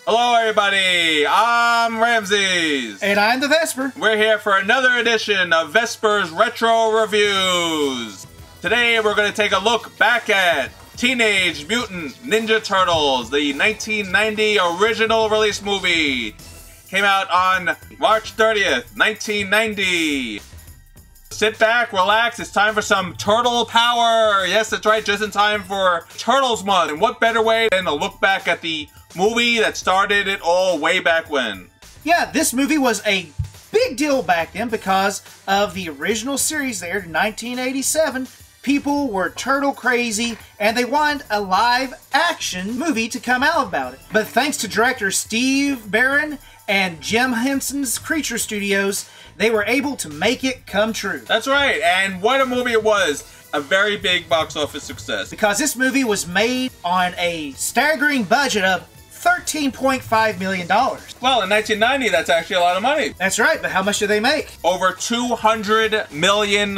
Hello everybody, I'm Ramsis. And I'm TheVespor. We're here for another edition of Vesper's Retro Reviews. Today we're going to take a look back at Teenage Mutant Ninja Turtles, the 1990 original release movie. Came out on March 30th, 1990. Sit back, relax, it's time for some turtle power. Yes, that's right, just in time for Turtles Month. And what better way than to look back at the movie that started it all way back when. Yeah, this movie was a big deal back then because of the original series there in 1987. People were turtle crazy and they wanted a live action movie to come out about it. But thanks to director Steve Barron and Jim Henson's Creature Studios, they were able to make it come true. That's right, and what a movie it was. A very big box office success. Because this movie was made on a staggering budget of $13.5 million. Well, in 1990, that's actually a lot of money. That's right, but how much did they make? Over $200 million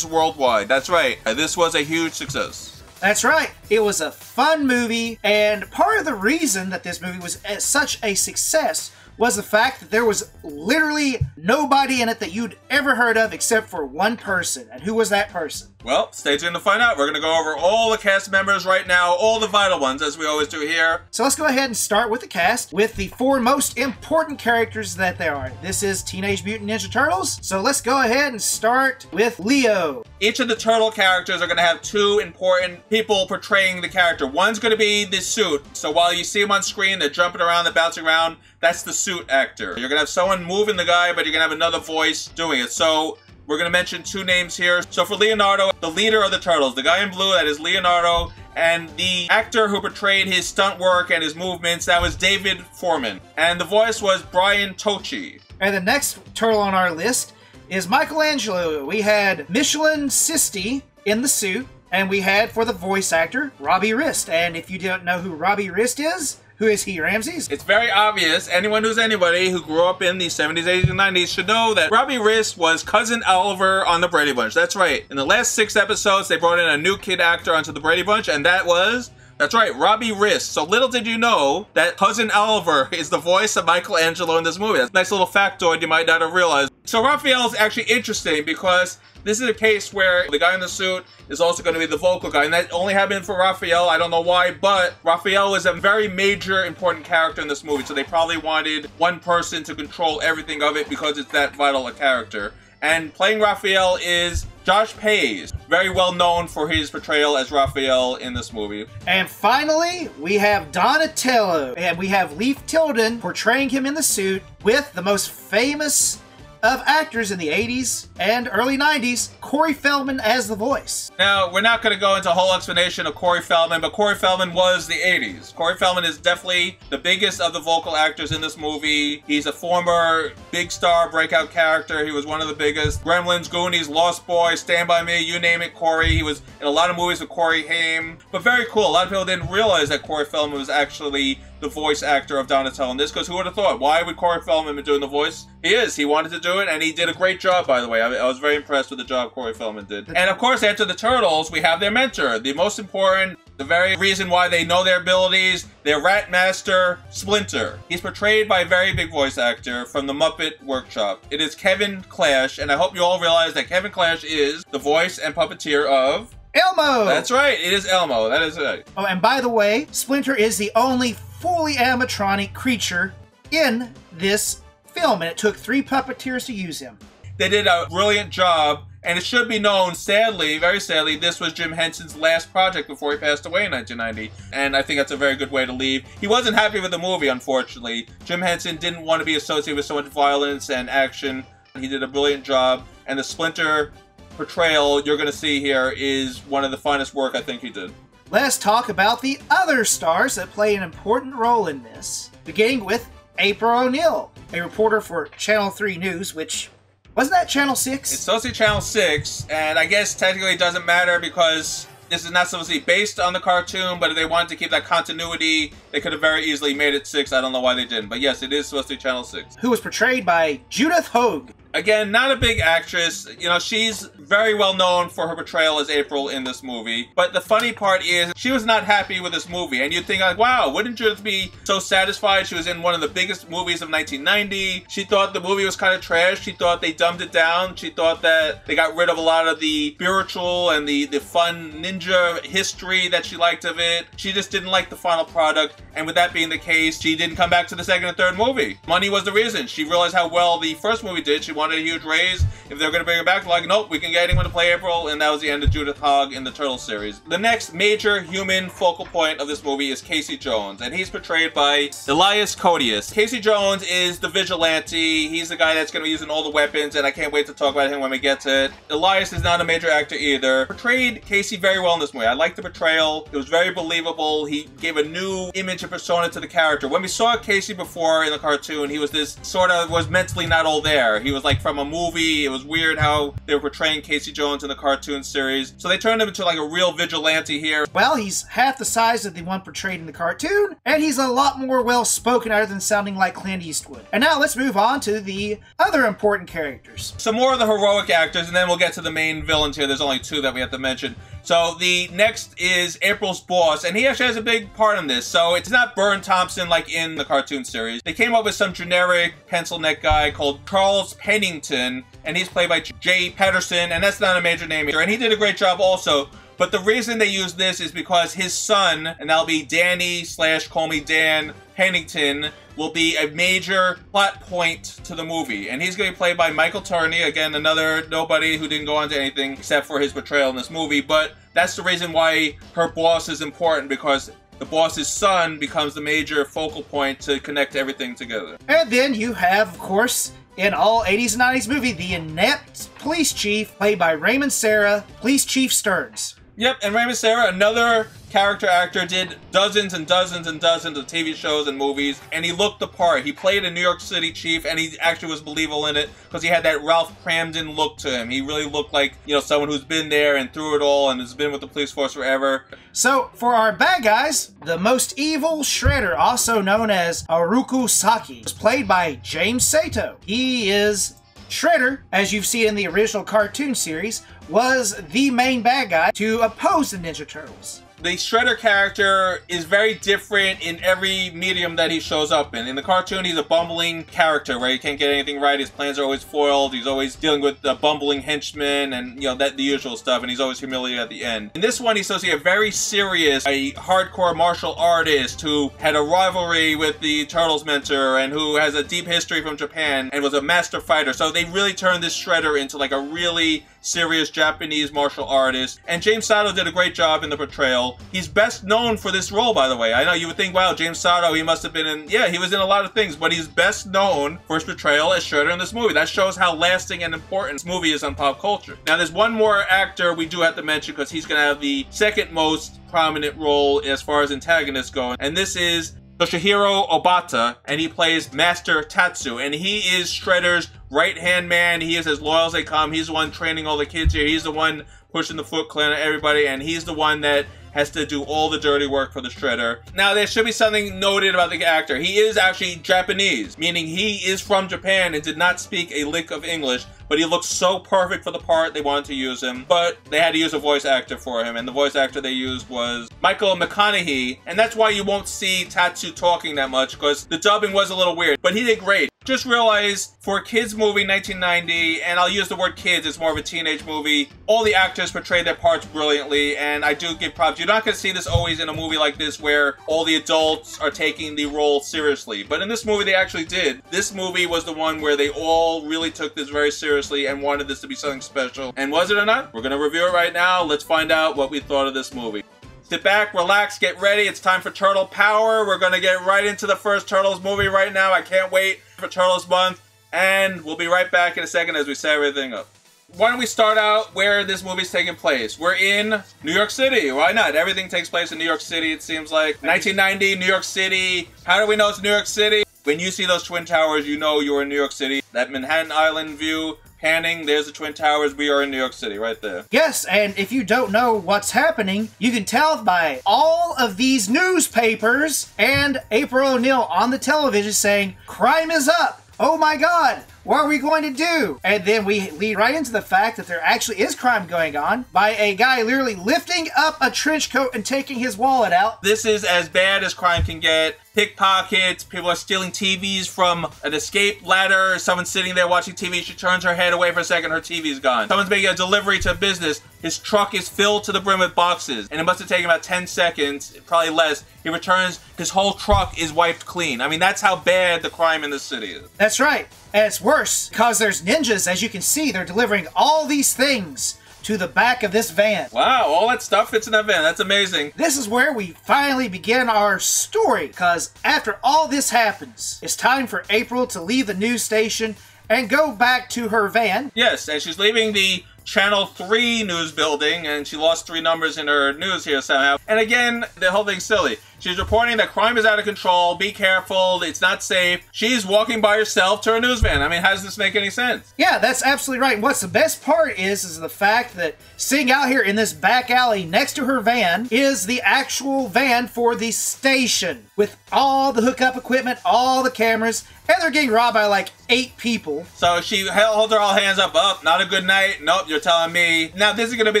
worldwide. That's right. This was a huge success. That's right. It was a fun movie, and part of the reason that this movie was such a success was the fact that there was literally nobody in it that you'd ever heard of except for one person. And who was that person? Well, stay tuned to find out. We're going to go over all the cast members right now, all the vital ones, as we always do here. So let's go ahead and start with the cast, with the four most important characters that there are. This is Teenage Mutant Ninja Turtles, so let's go ahead and start with Leo. Each of the turtle characters are going to have two important people portraying the character. One's going to be the suit, so while you see them on screen, they're jumping around, they're bouncing around, that's the suit actor. You're going to have someone moving the guy, but you're going to have another voice doing it. So we're going to mention two names here. So for Leonardo, the leader of the Turtles, the guy in blue, that is Leonardo, and the actor who portrayed his stunt work and his movements, that was David Foreman. And the voice was Brian Tochi. And the next turtle on our list is Michelangelo. We had Michelin Sisti in the suit, and we had, for the voice actor, Robbie Rist. And if you don't know who Robbie Rist is, who is he, Ramses? It's very obvious. Anyone who's anybody who grew up in the 70s, 80s, and 90s should know that Robbie Rist was Cousin Oliver on the Brady Bunch. That's right. In the last 6 episodes, they brought in a new kid actor onto the Brady Bunch, and that was... That's right, Robbie Rist. So little did you know that Cousin Oliver is the voice of Michelangelo in this movie. That's a nice little factoid you might not have realized. So Raphael is actually interesting because this is a case where the guy in the suit is also going to be the vocal guy. And that only happened for Raphael. I don't know why, but Raphael is a very major, important character in this movie. So they probably wanted one person to control everything of it because it's that vital a character. And playing Raphael is Josh Pays, very well known for his portrayal as Raphael in this movie. And finally, we have Donatello, and we have Leif Tilden portraying him in the suit with the most famous of actors in the 80s and early 90s, Corey Feldman as the voice. Now, we're not going to go into a whole explanation of Corey Feldman, but Corey Feldman was the 80s. Corey Feldman is definitely the biggest of the vocal actors in this movie. He's a former big star breakout character. He was one of the biggest. Gremlins, Goonies, Lost Boys, Stand By Me, you name it, Corey. He was in a lot of movies with Corey Haim. But very cool. A lot of people didn't realize that Corey Feldman was actually the voice actor of Donatello in this, because who would have thought? Why would Corey Feldman be doing the voice? He is. He wanted to do it, and he did a great job, by the way. I was very impressed with the job Corey Feldman did. And of course, after the Turtles, we have their mentor, the most important, the very reason why they know their abilities, their rat master, Splinter. He's portrayed by a very big voice actor from the Muppet Workshop. It is Kevin Clash, and I hope you all realize that Kevin Clash is the voice and puppeteer of Elmo! That's right, it is Elmo. That is right. Oh, and by the way, Splinter is the only fully animatronic creature in this film, and it took 3 puppeteers to use him. They did a brilliant job, and it should be known, sadly, very sadly, this was Jim Henson's last project before he passed away in 1990, and I think that's a very good way to leave. He wasn't happy with the movie, unfortunately. Jim Henson didn't want to be associated with so much violence and action. He did a brilliant job, and the Splinter portrayal you're going to see here is one of the finest work I think he did. Let's talk about the other stars that play an important role in this, beginning with April O'Neil, a reporter for Channel 3 News, which, wasn't that Channel 6? It's supposed to be Channel 6, and I guess technically it doesn't matter because this is not supposed to be based on the cartoon, but if they wanted to keep that continuity, they could have very easily made it 6. I don't know why they didn't, but yes, it is supposed to be Channel 6. Who was portrayed by Judith Hoag. Again, not a big actress. You know, she's very well known for her portrayal as April in this movie. But the funny part is, she was not happy with this movie. And you'd think, like, wow, wouldn't you be so satisfied? She was in one of the biggest movies of 1990. She thought the movie was kind of trash. She thought they dumbed it down. She thought that they got rid of a lot of the spiritual and the fun ninja history that she liked of it. She just didn't like the final product. And with that being the case, she didn't come back to the second and third movie. Money was the reason. She realized how well the first movie did. She wanted a huge raise. If they're going to bring her back, like, nope, we can get anyone to play April. And that was the end of Judith Hogg in the Turtles series. The next major human focal point of this movie is Casey Jones. And he's portrayed by Elias Koteas. Casey Jones is the vigilante. He's the guy that's going to be using all the weapons. And I can't wait to talk about him when we get to it. Elias is not a major actor either. Portrayed Casey very well in this movie. I liked the portrayal. It was very believable. He gave a new image and persona to the character. When we saw Casey before in the cartoon, he was this sort of, was mentally not all there. He was like from a movie. It was weird how they were portraying Casey Jones in the cartoon series. So they turned him into like a real vigilante here. Well, he's half the size of the one portrayed in the cartoon, and he's a lot more well-spoken other than sounding like Clint Eastwood. And now let's move on to the other important characters. Some more of the heroic actors, and then we'll get to the main villains here. There's only two that we have to mention. So the next is April's boss, and he actually has a big part in this. So it's not Byrne Thompson like in the cartoon series. They came up with some generic pencil neck guy called Charles Pennington, and he's played by Jay Patterson, and that's not a major name either. And he did a great job also. But the reason they use this is because his son, and that'll be Danny / call me Dan Pennington, will be a major plot point to the movie. And he's going to be played by Michael Turney, again, another nobody who didn't go on to anything except for his portrayal in this movie. But that's the reason why her boss is important, because the boss's son becomes the major focal point to connect everything together. And then you have, of course, in all 80s and 90s movie, the inept police chief, played by Raymond Serra, Police Chief Stearns. Yep, and Raymond Serra, another character actor, did dozens and dozens and dozens of TV shows and movies, and he looked the part. He played a New York City chief, and he actually was believable in it because he had that Ralph Kramden look to him. He really looked like, you know, someone who's been there and through it all and has been with the police force forever. So, for our bad guys, the most evil Shredder, also known as Haruko Saki, was played by James Sato. He is Shredder, as you've seen in the original cartoon series, was the main bad guy to oppose the Ninja Turtles. The Shredder character is very different in every medium that he shows up in. In the cartoon, he's a bumbling character where he can't get anything right. His plans are always foiled. He's always dealing with bumbling henchmen and, you know, that the usual stuff, and he's always humiliated at the end. In this one, he's supposed to be a very serious, a hardcore martial artist who had a rivalry with the Turtles mentor and who has a deep history from Japan and was a master fighter. So they really turned this Shredder into like a really serious Japanese martial artist. And James Sato did a great job in the portrayal. He's best known for this role, by the way. I know you would think, wow, James Sato, he must have been in... Yeah, he was in a lot of things, but he's best known for his portrayal as Shredder in this movie. That shows how lasting and important this movie is on pop culture. Now, there's one more actor we do have to mention because he's going to have the second most prominent role as far as antagonists go, and this is Toshihiro Obata, and he plays Master Tatsu, and he is Shredder's right-hand man. He is as loyal as they come. He's the one training all the kids here. He's the one pushing the Foot Clan and everybody, and he's the one that has to do all the dirty work for the Shredder. Now, there should be something noted about the actor. He is actually Japanese, meaning he is from Japan and did not speak a lick of English, but he looks so perfect for the part they wanted to use him. But they had to use a voice actor for him, and the voice actor they used was Michael McConaughey, and that's why you won't see Tatsu talking that much, because the dubbing was a little weird, but he did great. Just realize, for a kids movie, 1990, and I'll use the word kids, it's more of a teenage movie, all the actors portrayed their parts brilliantly, and I do give props. You're not going to see this always in a movie like this where all the adults are taking the role seriously, but in this movie they actually did. This movie was the one where they all really took this very seriously and wanted this to be something special. And was it or not? We're going to review it right now. Let's find out what we thought of this movie. Sit back, relax, get ready. It's time for Turtle Power. We're going to get right into the first Turtles movie right now. I can't wait for Turtles Month. And we'll be right back in a second as we set everything up. Why don't we start out where this movie's taking place? We're in New York City. Why not? Everything takes place in New York City, it seems like. 1990, New York City. How do we know it's New York City? When you see those Twin Towers, you know you're in New York City. That Manhattan Island view, panning, there's the Twin Towers. We are in New York City, right there. Yes, and if you don't know what's happening, you can tell by all of these newspapers and April O'Neil on the television saying, crime is up. Oh my God, What are we going to do? And then we lead right into the fact that there actually is crime going on by a guy literally lifting up a trench coat and taking his wallet out. This is as bad as crime can get. Pickpockets, people are stealing TVs from an escape ladder, someone's sitting there watching TV, she turns her head away for a second, her TV's gone. Someone's making a delivery to a business, his truck is filled to the brim with boxes, and it must have taken about 10 seconds, probably less. He returns, his whole truck is wiped clean. I mean, that's how bad the crime in this city is. That's right. And it's worse, because there's ninjas, as you can see, they're delivering all these things to the back of this van. Wow, all that stuff fits in that van. That's amazing. This is where we finally begin our story, because after all this happens, it's time for April to leave the news station and go back to her van. Yes, and she's leaving the Channel 3 news building, and she lost 3 numbers in her news here somehow. And again, the whole thing's silly. She's reporting that crime is out of control, be careful, it's not safe. She's walking by herself to her news van. I mean, how does this make any sense? Yeah, that's absolutely right. And what's the best part is the fact that sitting out here in this back alley next to her van is the actual van for the station with all the hookup equipment, all the cameras, and they're getting robbed by like 8 people. So she holds her all hands up, not a good night, nope, you're telling me. Now, this is going to be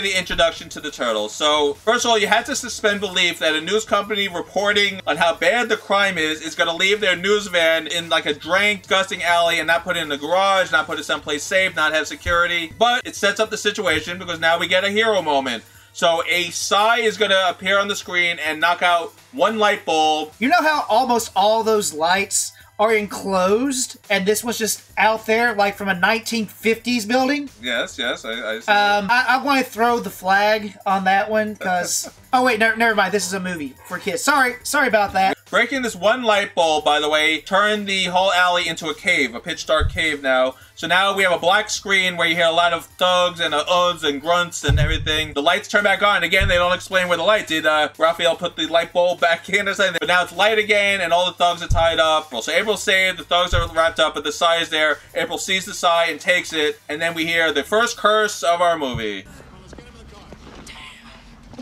the introduction to the Turtles. So, first of all, you have to suspend belief that a news company reporting on how bad the crime is going to leave their news van in like a dank, disgusting alley and not put it in the garage, not put it someplace safe, not have security. But it sets up the situation because now we get a hero moment. So a Psy is going to appear on the screen and knock out one light bulb. You know how almost all those lights are enclosed, and this was just out there, like from a 1950s building? Yes, I see. I want to throw the flag on that one, because... oh, wait, never mind. This is a movie for kids. Sorry about that. Breaking this one light bulb, by the way, turned the whole alley into a cave, a pitch-dark cave now. So now we have a black screen where you hear a lot of thugs and uhs and grunts and everything. The lights turn back on. Again, they don't explain where the light. Did Raphael put the light bulb back in or something? But now it's light again, and all the thugs are tied up. So April's saved, the thugs are wrapped up, but the Psy is there. April sees the Psy and takes it, and then we hear the first curse of our movie.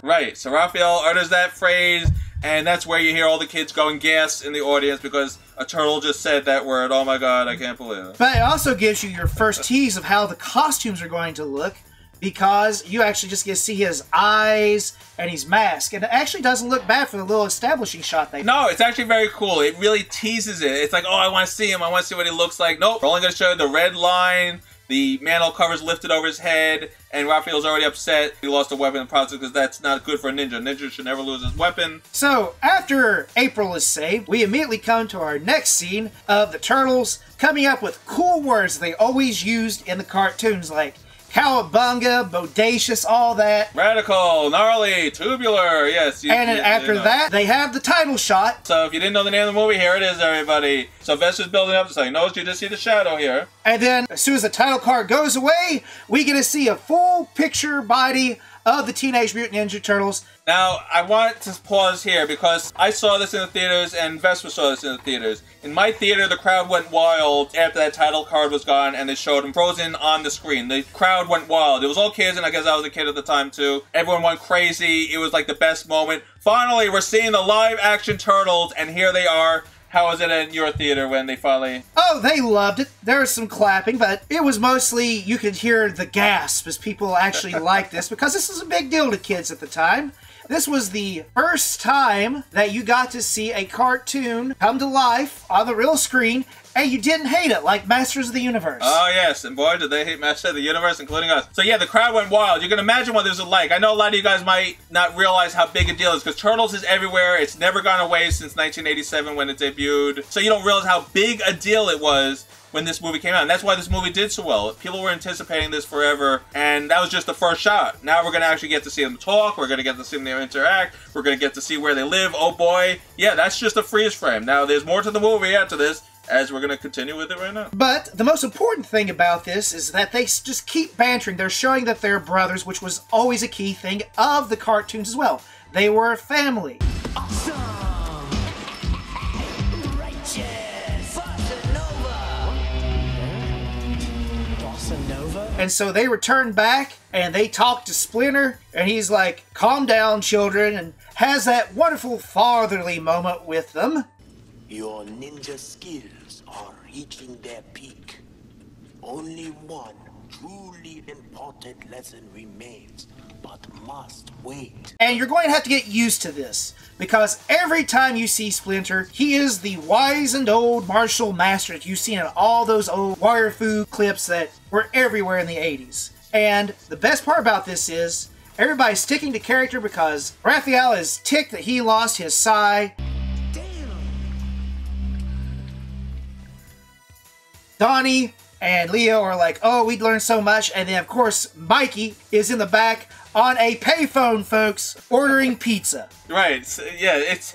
Right, so Raphael utters that phrase, and that's where you hear all the kids going gas in the audience because a turtle just said that word. Oh my god, I can't believe it. But it also gives you your first tease of how the costumes are going to look, because you actually just get to see his eyes and his mask. And it actually doesn't look bad for the little establishing shot they... No, it's actually very cool. It really teases it. It's like, oh, I want to see him. I want to see what he looks like. Nope, we're only going to show you the red line. The mantle cover's lifted over his head, and Raphael's already upset. He lost a weapon in the process because that's not good for a ninja. Ninja should never lose his weapon. So, after April is saved, we immediately come to our next scene of the Turtles coming up with cool words they always used in the cartoons, like cowabunga, bodacious, all that. Radical, gnarly, tubular, yes. And then after that, they have the title shot. So if you didn't know the name of the movie, here it is, everybody. So Vesper's building up, so he knows you just see the shadow here. And then, as soon as the title card goes away, we get to see a full picture body of the Teenage Mutant Ninja Turtles. Now, I want to pause here because I saw this in the theaters and Vesper saw this in the theaters. In my theater, the crowd went wild after that title card was gone and they showed him frozen on the screen. The crowd went wild. It was all kids, and I guess I was a kid at the time too. Everyone went crazy. It was like the best moment. Finally, we're seeing the live-action Turtles, and here they are. How was it in your theater when they finally... Oh, they loved it. There was some clapping, but it was mostly, you could hear the gasp as people actually liked this, because this was a big deal to kids at the time. This was the first time that you got to see a cartoon come to life on the real screen, and you didn't hate it, like Masters of the Universe. Oh, yes, and boy, did they hate Masters of the Universe, including us. So yeah, the crowd went wild. You can imagine what this was like. I know a lot of you guys might not realize how big a deal it is, because Turtles is everywhere. It's never gone away since 1987 when it debuted. So you don't realize how big a deal it was when this movie came out. And that's why this movie did so well. People were anticipating this forever, and that was just the first shot. Now we're going to actually get to see them talk. We're going to get to see them interact. We're going to get to see where they live. Oh boy. Yeah, that's just a freeze frame. Now there's more to the movie after this, as we're going to continue with it right now. But the most important thing about this is that they just keep bantering. They're showing that they're brothers, which was always a key thing of the cartoons as well. They were a family. Awesome! Righteous! Bossa Nova! And so they return back, and they talk to Splinter, and he's like, calm down, children, and has that wonderful fatherly moment with them. Your ninja skills are reaching their peak. Only one truly important lesson remains, but must wait. And you're going to have to get used to this, because every time you see Splinter, he is the wise and old martial master that you've seen in all those old wire fu clips that were everywhere in the 80s. And the best part about this is, everybody's sticking to character because Raphael is ticked that he lost his sai. Donnie and Leo are like, oh, we'd learned so much. And then, of course, Mikey is in the back on a payphone, folks, ordering pizza. Right. Yeah, it's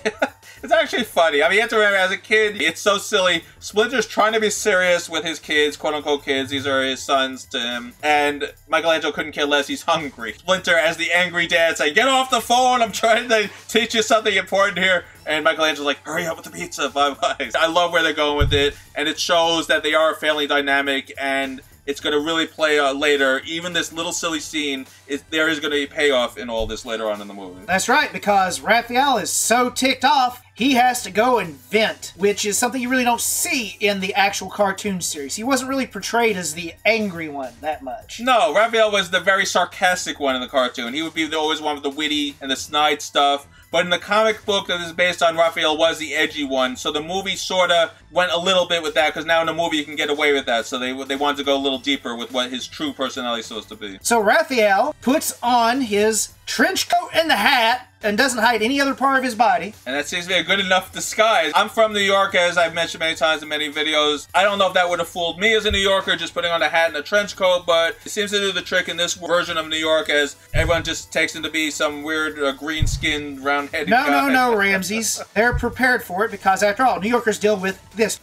it's actually funny. I mean, you have to remember, as a kid, it's so silly. Splinter's trying to be serious with his kids, quote-unquote kids. These are his sons to him. And Michelangelo couldn't care less. He's hungry. Splinter, as the angry dad, saying, get off the phone. I'm trying to teach you something important here. And Michelangelo's like, hurry up with the pizza. Bye-bye. I love where they're going with it. And it shows that they are a family dynamic, and it's going to really play out later. Even this little silly scene, there is going to be payoff in all this later on in the movie. That's right, because Raphael is so ticked off, he has to go and vent, which is something you really don't see in the actual cartoon series. He wasn't really portrayed as the angry one that much. No, Raphael was the very sarcastic one in the cartoon. He would be always one with the witty and the snide stuff. But in the comic book that is based on, Raphael was the edgy one. So the movie sort of went a little bit with that, because now in the movie you can get away with that. So they wanted to go a little deeper with what his true personality is supposed to be. So Raphael puts on his trench coat and the hat and doesn't hide any other part of his body. And that seems to be a good enough disguise. I'm from New York, as I've mentioned many times in many videos. I don't know if that would have fooled me as a New Yorker, just putting on a hat and a trench coat, but it seems to do the trick in this version of New York, as everyone just takes him to be some weird green-skinned, round-headed guy. No, Ramses. They're prepared for it, because after all, New Yorkers deal with this.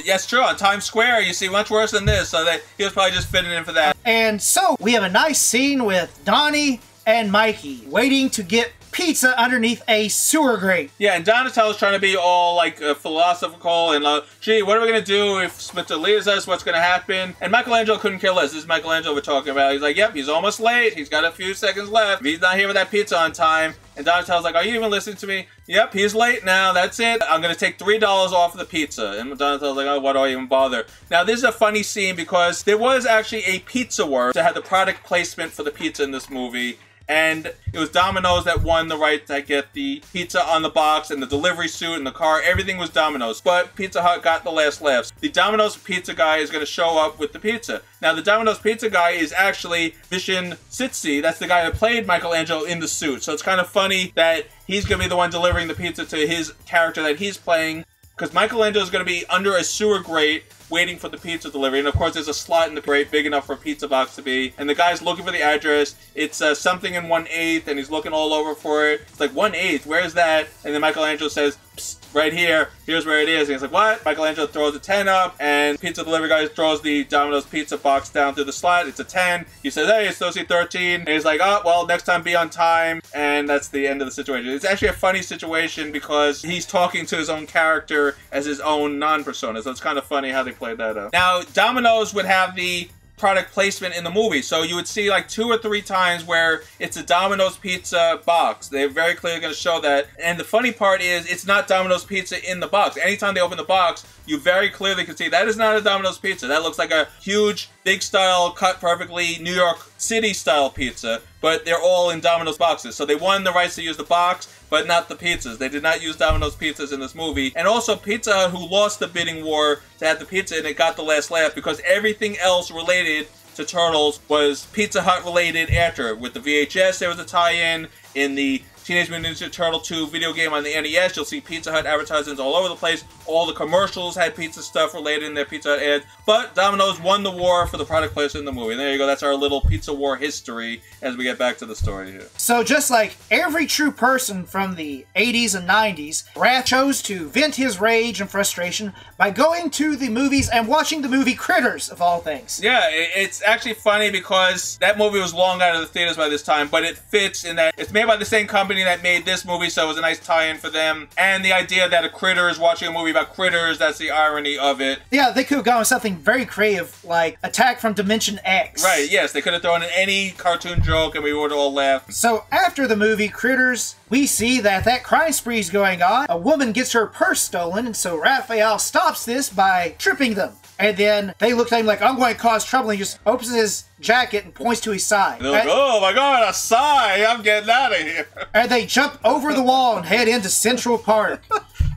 Yes, true. On Times Square, you see much worse than this, so he was probably just fitting in for that. And so, we have a nice scene with Donnie and Mikey waiting to get pizza underneath a sewer grate. Yeah, and Donatello's trying to be all, like, philosophical and, gee, what are we going to do if Splinter leaves us? What's going to happen? And Michelangelo couldn't care less. This is Michelangelo we're talking about. He's like, yep, he's almost late. He's got a few seconds left. He's not here with that pizza on time. And Donatello's like, are you even listening to me? Yep, he's late now. That's it. I'm going to take $3 off of the pizza. And Donatello's like, oh, why do I even bother? Now, this is a funny scene because there was actually a pizza war that had the product placement for the pizza in this movie. And it was Domino's that won the right to get the pizza on the box and the delivery suit and the car. Everything was Domino's. But Pizza Hut got the last laughs. The Domino's pizza guy is going to show up with the pizza. Now, the Domino's pizza guy is actually Vishen Sitsi. That's the guy that played Michelangelo in the suit. So it's kind of funny that he's going to be the one delivering the pizza to his character that he's playing, because Michelangelo is going to be under a sewer grate waiting for the pizza delivery. And of course, there's a slot in the grate big enough for a pizza box to be. And the guy's looking for the address. It's something in 1/8, and he's looking all over for it. It's like, 1/8, where's that? And then Michelangelo says, psst, right here, here's where it is. And he's like, what? Michelangelo throws a 10 up, and pizza delivery guy throws the Domino's pizza box down through the slot. It's a 10. He says, hey, it's supposed to be 13. And he's like, oh, well, next time be on time. And that's the end of the situation. It's actually a funny situation because he's talking to his own character as his own non-persona. So it's kind of funny how they played that out. Now, Domino's would have the product placement in the movie. So you would see like 2 or 3 times where it's a Domino's pizza box. They're very clearly going to show that. And the funny part is it's not Domino's pizza in the box. Anytime they open the box, you very clearly can see that is not a Domino's pizza. That looks like a huge, big style, cut perfectly New York City style pizza, but they're all in Domino's boxes. So they won the rights to use the box, but not the pizzas. They did not use Domino's pizzas in this movie. And also Pizza Hut, who lost the bidding war to have the pizza, and it got the last laugh because everything else related to Turtles was Pizza Hut related after. With the VHS, there was a tie-in. In the Teenage Mutant Ninja Turtle 2 video game on the NES, you'll see Pizza Hut advertisements all over the place. All the commercials had pizza stuff related in their Pizza Hut ads. But Domino's won the war for the product placement in the movie. And there you go. That's our little pizza war history as we get back to the story here. So just like every true person from the 80s and 90s, Raph chose to vent his rage and frustration by going to the movies and watching the movie Critters, of all things. Yeah, it's actually funny because that movie was long out of the theaters by this time, but it fits in that it's made by the same company that made this movie, so it was a nice tie-in for them. And the idea that a critter is watching a movie about critters, that's the irony of it. Yeah, they could have gone with something very creative, like Attack from Dimension X. Right, yes, they could have thrown in any cartoon joke and we would have all laughed. So after the movie Critters, we see that crime spree is going on. A woman gets her purse stolen, and so Raphael stops this by tripping them. And then they look at him like, I'm going to cause trouble. And he just opens his jacket and points to his side. They're like, oh my god, a sigh! I'm getting out of here. And they jump over the wall and head into Central Park.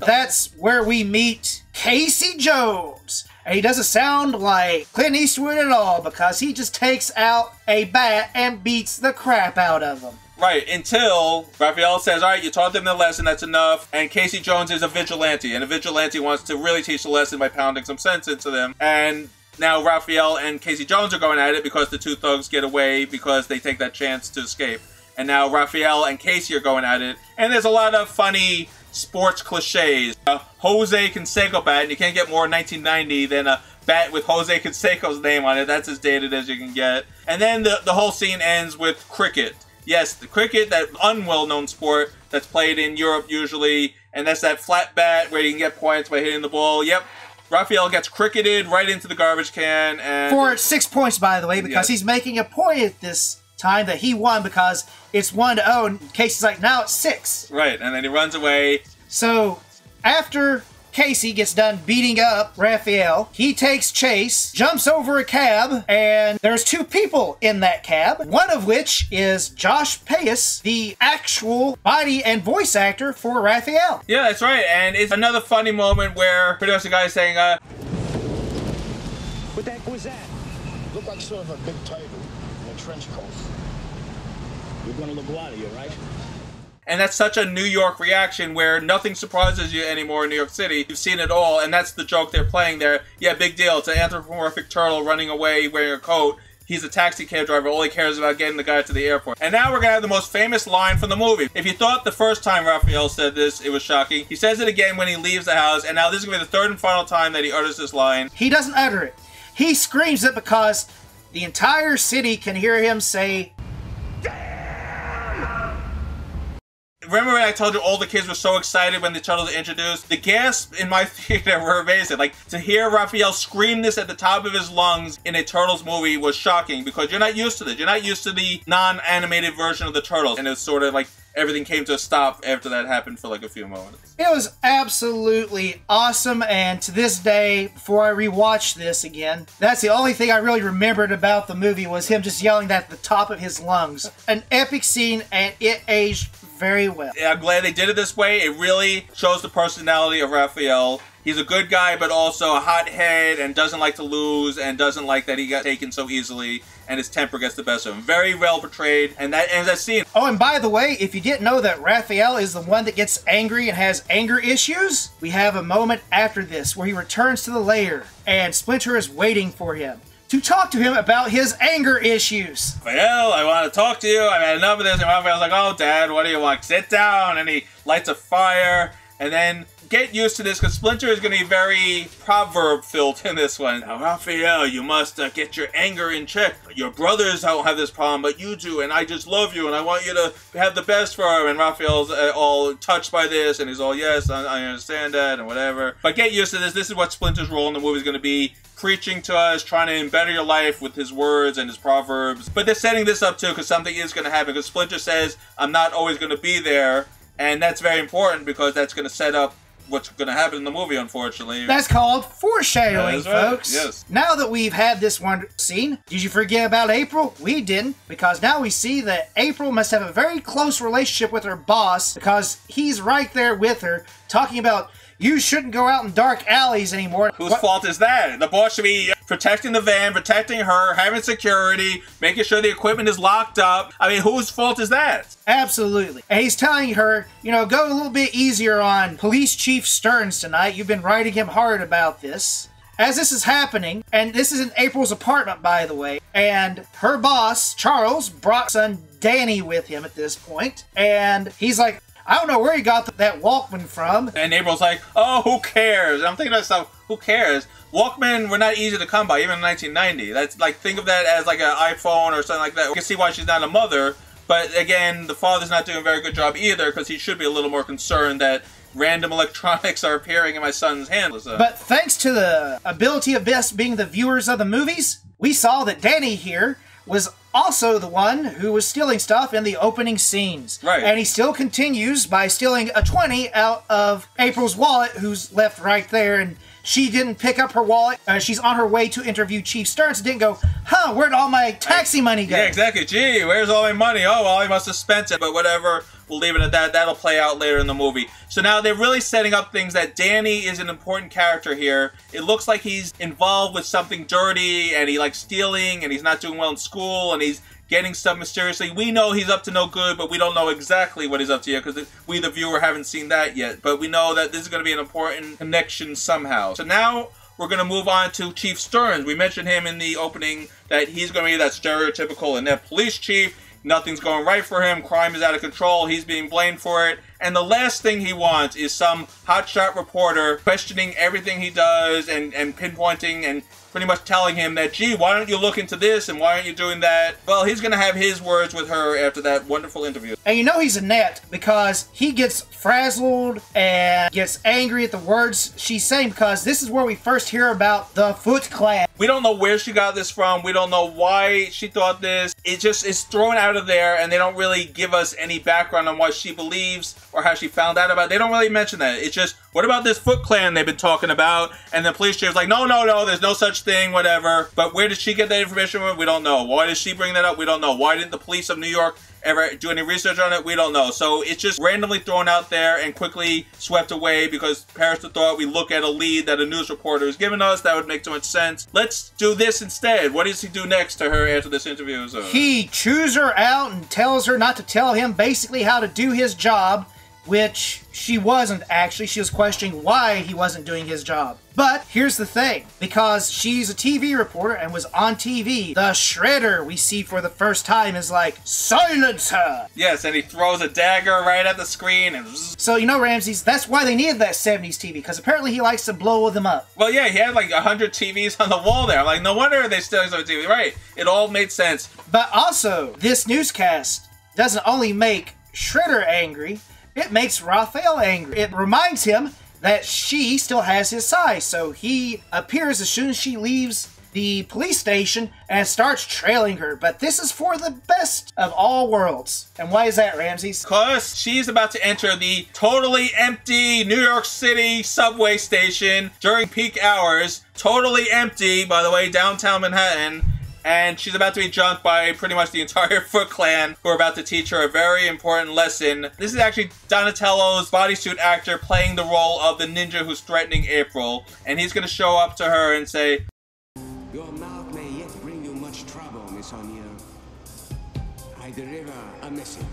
That's where we meet Casey Jones. And he doesn't sound like Clint Eastwood at all because he just takes out a bat and beats the crap out of them. Right, until Raphael says, all right, you taught them the lesson, that's enough. And Casey Jones is a vigilante, and a vigilante wants to really teach the lesson by pounding some sense into them. And now Raphael and Casey Jones are going at it because the two thugs get away because they take that chance to escape. And now Raphael and Casey are going at it. And there's a lot of funny sports cliches. Jose Canseco bat, and you can't get more in 1990 than a bat with Jose Canseco's name on it. That's as dated as you can get. And then the whole scene ends with cricket. Yes, the cricket, that unwell-known sport that's played in Europe usually, and that's that flat bat where you can get points by hitting the ball. Yep, Raphael gets cricketed right into the garbage can. And for 6 points, by the way, because he's making a point at this time that he won because it's 1-0, and Casey's like, now it's 6. Right, and then he runs away. So, after Casey gets done beating up Raphael, he takes chase, jumps over a cab, and there's 2 people in that cab, one of which is Josh Payas, the actual body and voice actor for Raphael. Yeah, that's right, and it's another funny moment where pretty much the guy is saying, What the heck was that? Looked like sort of a big tiger in a trench coat. You're gonna look wild here, right? and that's such a New York reaction where nothing surprises you anymore in New York City. You've seen it all, and that's the joke they're playing there. Yeah, big deal. It's an anthropomorphic turtle running away wearing a coat. He's a taxi cab driver. All he cares about getting the guy to the airport. And now we're going to have the most famous line from the movie. If you thought the first time Raphael said this, it was shocking, he says it again when he leaves the house, and now this is going to be the third and final time that he utters this line. He doesn't utter it. He screams it because the entire city can hear him say, remember when I told you all the kids were so excited when the turtles were introduced? The gasps in my theater were amazing. Like, to hear Raphael scream this at the top of his lungs in a Turtles movie was shocking because you're not used to this. You're not used to the non-animated version of the Turtles. And it was sort of like everything came to a stop after that happened for like a few moments. It was absolutely awesome, and to this day, before I rewatched this again, that's the only thing I really remembered about the movie was him just yelling that at the top of his lungs. An epic scene, and it aged very well. Yeah, I'm glad they did it this way. It really shows the personality of Raphael. He's a good guy, but also a hothead and doesn't like to lose and doesn't like that he got taken so easily and his temper gets the best of him. Very well portrayed, and that ends that scene. Oh, and by the way, if you didn't know that Raphael is the one that gets angry and has anger issues, we have a moment after this where he returns to the lair and Splinter is waiting for him to talk to him about his anger issues. Raphael, I want to talk to you. I've had enough of this. And Raphael's like, oh, Dad, what do you want? Sit down. And he lights a fire. And then get used to this because Splinter is going to be very proverb-filled in this one. Now, Raphael, you must get your anger in check. Your brothers don't have this problem, but you do. And I just love you. And I want you to have the best for him. And Raphael's all touched by this. And he's all, yes, I understand that and whatever. But get used to this. This is what Splinter's role in the movie is going to be. Preaching to us, trying to better your life with his words and his proverbs. But they're setting this up too because something is going to happen. Because Splinter says, I'm not always going to be there. And that's very important because that's going to set up what's going to happen in the movie, unfortunately. That's called foreshadowing, right. folks. Yes. Now that we've had this one scene, did you forget about April? We didn't, because now we see that April must have a very close relationship with her boss because he's right there with her talking about you shouldn't go out in dark alleys anymore. Whose fault is that? The boss should be protecting the van, protecting her, having security, making sure the equipment is locked up. I mean, whose fault is that? Absolutely. And he's telling her, you know, go a little bit easier on Police Chief Stearns tonight. You've been writing him hard about this. As this is happening, and this is in April's apartment, by the way, and her boss, Charles, brought son Danny with him at this point, and he's like, I don't know where he got that Walkman from. And April's like, oh, who cares? I'm thinking to myself, who cares? Walkman were not easy to come by, even in 1990. That's like, think of that as like an iPhone or something like that. You can see why she's not a mother. But again, the father's not doing a very good job either because he should be a little more concerned that random electronics are appearing in my son's hands. But thanks to the ability of us being the viewers of the movies, we saw that Danny here was also the one who was stealing stuff in the opening scenes. Right. And he still continues by stealing a 20 out of April's wallet, who's left right there, and she didn't pick up her wallet. She's on her way to interview Chief Stearns and didn't go, huh, where'd all my taxi money go? Yeah, exactly. Gee, where's all my money? Oh, well, he must have spent it, but whatever. We'll leave it at that. That'll play out later in the movie. So now they're really setting up things that Danny is an important character here. It looks like he's involved with something dirty, and he likes stealing, and he's not doing well in school, and he's getting stuff mysteriously. We know he's up to no good, but we don't know exactly what he's up to yet, because we, the viewer, haven't seen that yet. But we know that this is going to be an important connection somehow. So now we're going to move on to Chief Stearns. We mentioned him in the opening, that he's going to be that stereotypical inept police chief. Nothing's going right for him. Crime is out of control. He's being blamed for it. And the last thing he wants is some hotshot reporter questioning everything he does and pinpointing and pretty much telling him that, gee, why don't you look into this and why aren't you doing that? Well, he's going to have his words with her after that wonderful interview. And you know he's inept because he gets frazzled and gets angry at the words she's saying, because this is where we first hear about the Foot Clan. We don't know where she got this from. We don't know why she thought this. It just is thrown out of there, and they don't really give us any background on what she believes or how she found out about it. They don't really mention that. It's just, what about this Foot Clan they've been talking about? And the police chief's like, no, there's no such thing, whatever. But where did she get that information from? We don't know. Why did she bring that up? We don't know. Why didn't the police of New York ever do any research on it? We don't know. So it's just randomly thrown out there and quickly swept away because Paris thought we look at a lead that a news reporter has given us. That would make too much sense. Let's do this instead. What does he do next to her after this interview? He chews her out and tells her not to tell him basically how to do his job, which she wasn't actually. She was questioning why he wasn't doing his job. But here's the thing, because she's a TV reporter and was on TV, the Shredder we see for the first time is like, silence her! Yes, and he throws a dagger right at the screen and... So, you know, Ramses, that's why they needed that 70s TV, because apparently he likes to blow them up. Well, yeah, he had like 100 TVs on the wall there. I'm like, no wonder they still have TV. Right, it all made sense. But also, this newscast doesn't only make Shredder angry, it makes Raphael angry. It reminds him that she still has his size, so he appears as soon as she leaves the police station and starts trailing her. But this is for the best of all worlds. And why is that, Ramses? Because she's about to enter the totally empty New York City subway station during peak hours. Totally empty, by the way, downtown Manhattan. And she's about to be jumped by pretty much the entire Foot Clan, who are about to teach her a very important lesson. This is actually Donatello's bodysuit actor playing the role of the ninja who's threatening April. And he's going to show up to her and say, your mouth may yet bring you much trouble, Miss O'Neill. I deliver a message.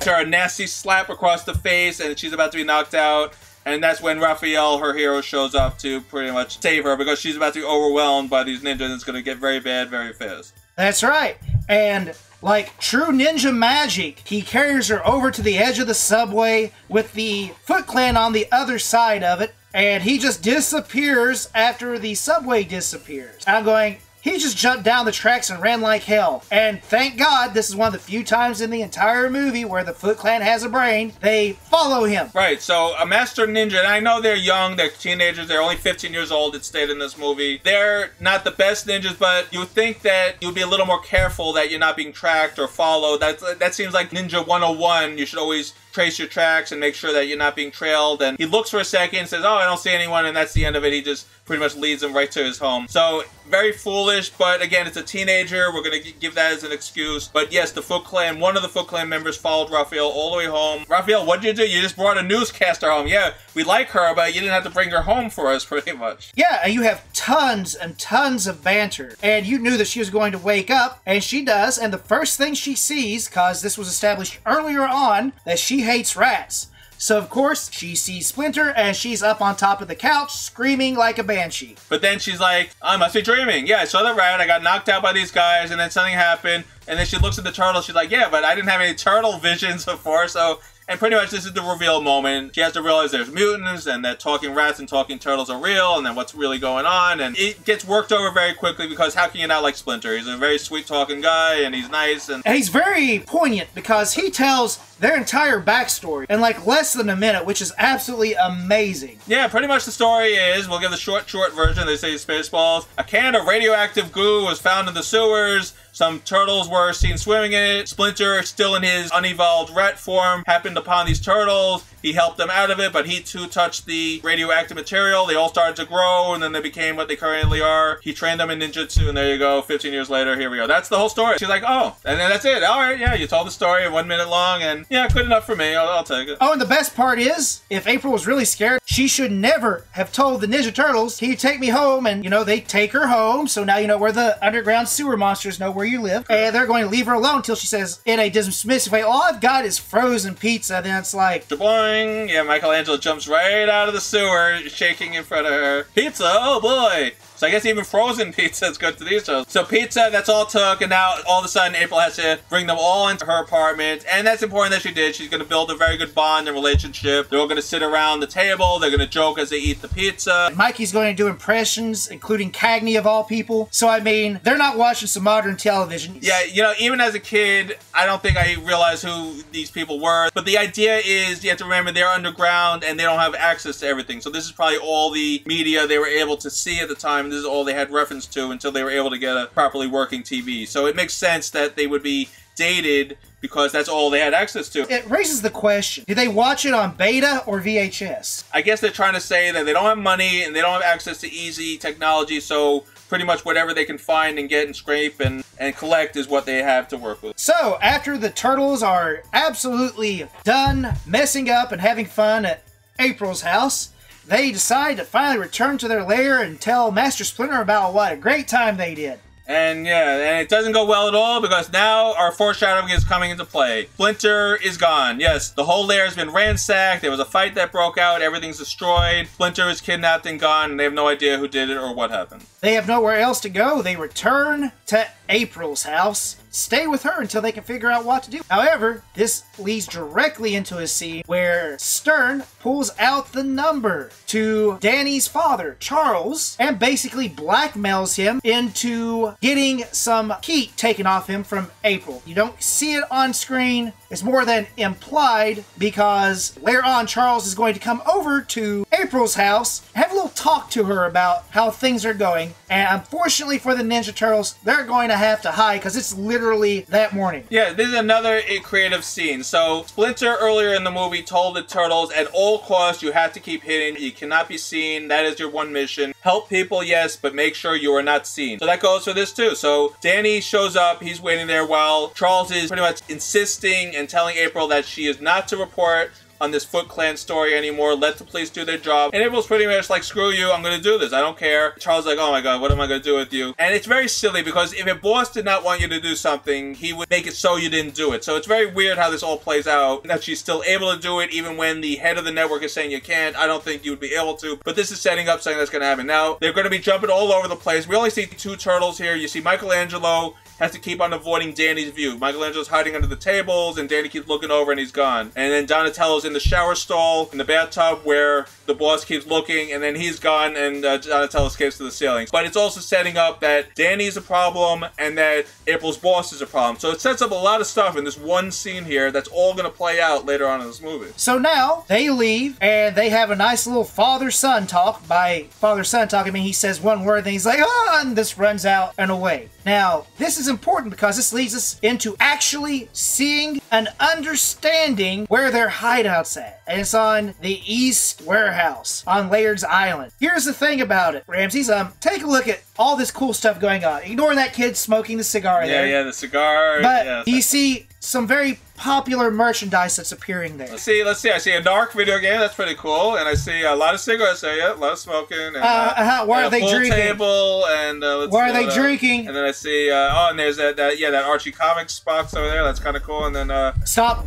her a nasty slap across the face, and she's about to be knocked out. And that's when Raphael, her hero, shows up to pretty much save her because she's about to be overwhelmed by these ninjas and it's going to get very bad very fast. That's right. And like true ninja magic, he carries her over to the edge of the subway with the Foot Clan on the other side of it, and he just disappears after the subway disappears. I'm going, he just jumped down the tracks and ran like hell. And thank God this is one of the few times in the entire movie where the Foot Clan has a brain. They follow him. Right, so a master ninja, and I know they're young, they're teenagers, they're only 15 years old, it stayed in this movie. They're not the best ninjas, but you would think that you'd be a little more careful that you're not being tracked or followed. That seems like Ninja 101. You should always trace your tracks and make sure that you're not being trailed. And he looks for a second, says, oh, I don't see anyone, and that's the end of it. He just pretty much leads him right to his home. So, very foolish, but again, it's a teenager. We're going to give that as an excuse. But yes, the Foot Clan, one of the Foot Clan members followed Raphael all the way home. Raphael, what'd you do? You just brought a newscaster home. Yeah, we like her, but you didn't have to bring her home for us, pretty much. Yeah, and you have tons and tons of banter. And you knew that she was going to wake up, and she does. And the first thing she sees, because this was established earlier on, that she hates rats. So, of course, she sees Splinter, and she's up on top of the couch, screaming like a banshee. But then she's like, I must be dreaming. Yeah, I saw the rat, I got knocked out by these guys, and then something happened. And then she looks at the turtle, she's like, yeah, but I didn't have any turtle visions before, so... And pretty much this is the reveal moment. She has to realize there's mutants and that talking rats and talking turtles are real and then what's really going on. And it gets worked over very quickly because how can you not like Splinter? He's a very sweet talking guy and he's nice. And he's very poignant because he tells their entire backstory in like less than a minute, which is absolutely amazing. Yeah, pretty much the story is, we'll give the short version, they say Spaceballs. A can of radioactive goo was found in the sewers. Some turtles were seen swimming in it. Splinter, still in his unevolved rat form, happened upon these turtles. He helped them out of it, but he too touched the radioactive material. They all started to grow, and then they became what they currently are. He trained them in ninjutsu, and there you go. 15 years later, here we are. That's the whole story. She's like, oh, and then that's it. All right, yeah, you told the story, 1 minute long, and yeah, good enough for me. I'll take it. Oh, and the best part is, if April was really scared, she should never have told the Ninja Turtles, can you take me home? And, you know, they take her home, so now you know where the underground sewer monsters know where you live. And they're going to leave her alone until she says, in a dismissive way, all I've got is frozen pizza. Then it's like, Boing! Yeah, Michelangelo jumps right out of the sewer, shaking in front of her. Pizza, oh boy! So I guess even frozen pizza is good to these turtles. So pizza, that's all it took, and now all of a sudden April has to bring them all into her apartment, and that's important that she did. She's going to build a very good bond and relationship. They're all going to sit around the table, they're going to joke as they eat the pizza. Mikey's going to do impressions, including Cagney of all people. So I mean, they're not watching some modern television. Yeah, you know, even as a kid, I don't think I realized who these people were. But the idea is, you have to remember, they're underground and they don't have access to everything. So this is probably all the media they were able to see at the time. This is all they had reference to until they were able to get a properly working TV. So it makes sense that they would be dated because that's all they had access to. It raises the question, did they watch it on beta or VHS? I guess they're trying to say that they don't have money and they don't have access to easy technology, so pretty much whatever they can find and get and scrape and collect is what they have to work with. So, after the turtles are absolutely done messing up and having fun at April's house, they decide to finally return to their lair and tell Master Splinter about what a great time they did. And yeah, and it doesn't go well at all because now our foreshadowing is coming into play. Splinter is gone. Yes, the whole lair has been ransacked. There was a fight that broke out. Everything's destroyed. Splinter is kidnapped and gone, and they have no idea who did it or what happened. They have nowhere else to go. They return to April's house, stay with her until they can figure out what to do. However, this leads directly into a scene where Stern pulls out the number to Danny's father, Charles, and basically blackmails him into getting some heat taken off him from April. You don't see it on screen. It's more than implied because later on Charles is going to come over to April's house, have a little talk to her about how things are going, and unfortunately for the Ninja Turtles, they're going to have to hide because it's literally that morning. Yeah, this is another creative scene. So Splinter earlier in the movie told the Turtles at all costs you have to keep hidden, you cannot be seen, that is your one mission. Help people, yes, but make sure you are not seen. So that goes for this too. So Danny shows up, he's waiting there while Charles is pretty much insisting and telling April that she is not to report on this Foot Clan story anymore. Let the police do their job. And April's pretty much like, screw you, I'm gonna do this. I don't care. Charles is like, oh my god, what am I gonna do with you? And it's very silly because if a boss did not want you to do something, he would make it so you didn't do it. So it's very weird how this all plays out, that she's still able to do it even when the head of the network is saying you can't. I don't think you would be able to. But this is setting up something that's gonna happen. Now, they're gonna be jumping all over the place. We only see two turtles here. You see Michelangelo has to keep on avoiding Danny's view. Michelangelo's hiding under the tables, and Danny keeps looking over, and he's gone. And then Donatello's in the shower stall, in the bathtub, where the boss keeps looking, and then he's gone, and Donatello escapes to the ceiling. But it's also setting up that Danny's a problem, and that April's boss is a problem. So it sets up a lot of stuff in this one scene here that's all going to play out later on in this movie. So now, they leave, and they have a nice little father-son talk. By father-son talk, I mean he says one word, then he's like, ah, and this runs out and away. Now, this is important because this leads us into actually seeing and understanding where their hideout's at. And it's on the East Warehouse on Laird's Island. Here's the thing about it, Ramses. Take a look at all this cool stuff going on. Ignore that kid smoking the cigar there. Yeah, the cigar. But yeah, you see some very popular merchandise that's appearing there. Let's see. I see a Narc video game. That's pretty cool. And I see a lot of cigarettes there. Yeah, a lot of smoking. And, where are they drinking? Table and where are they drinking? And then I see. Oh, and there's that Archie Comics box over there. That's kind of cool. And then stop.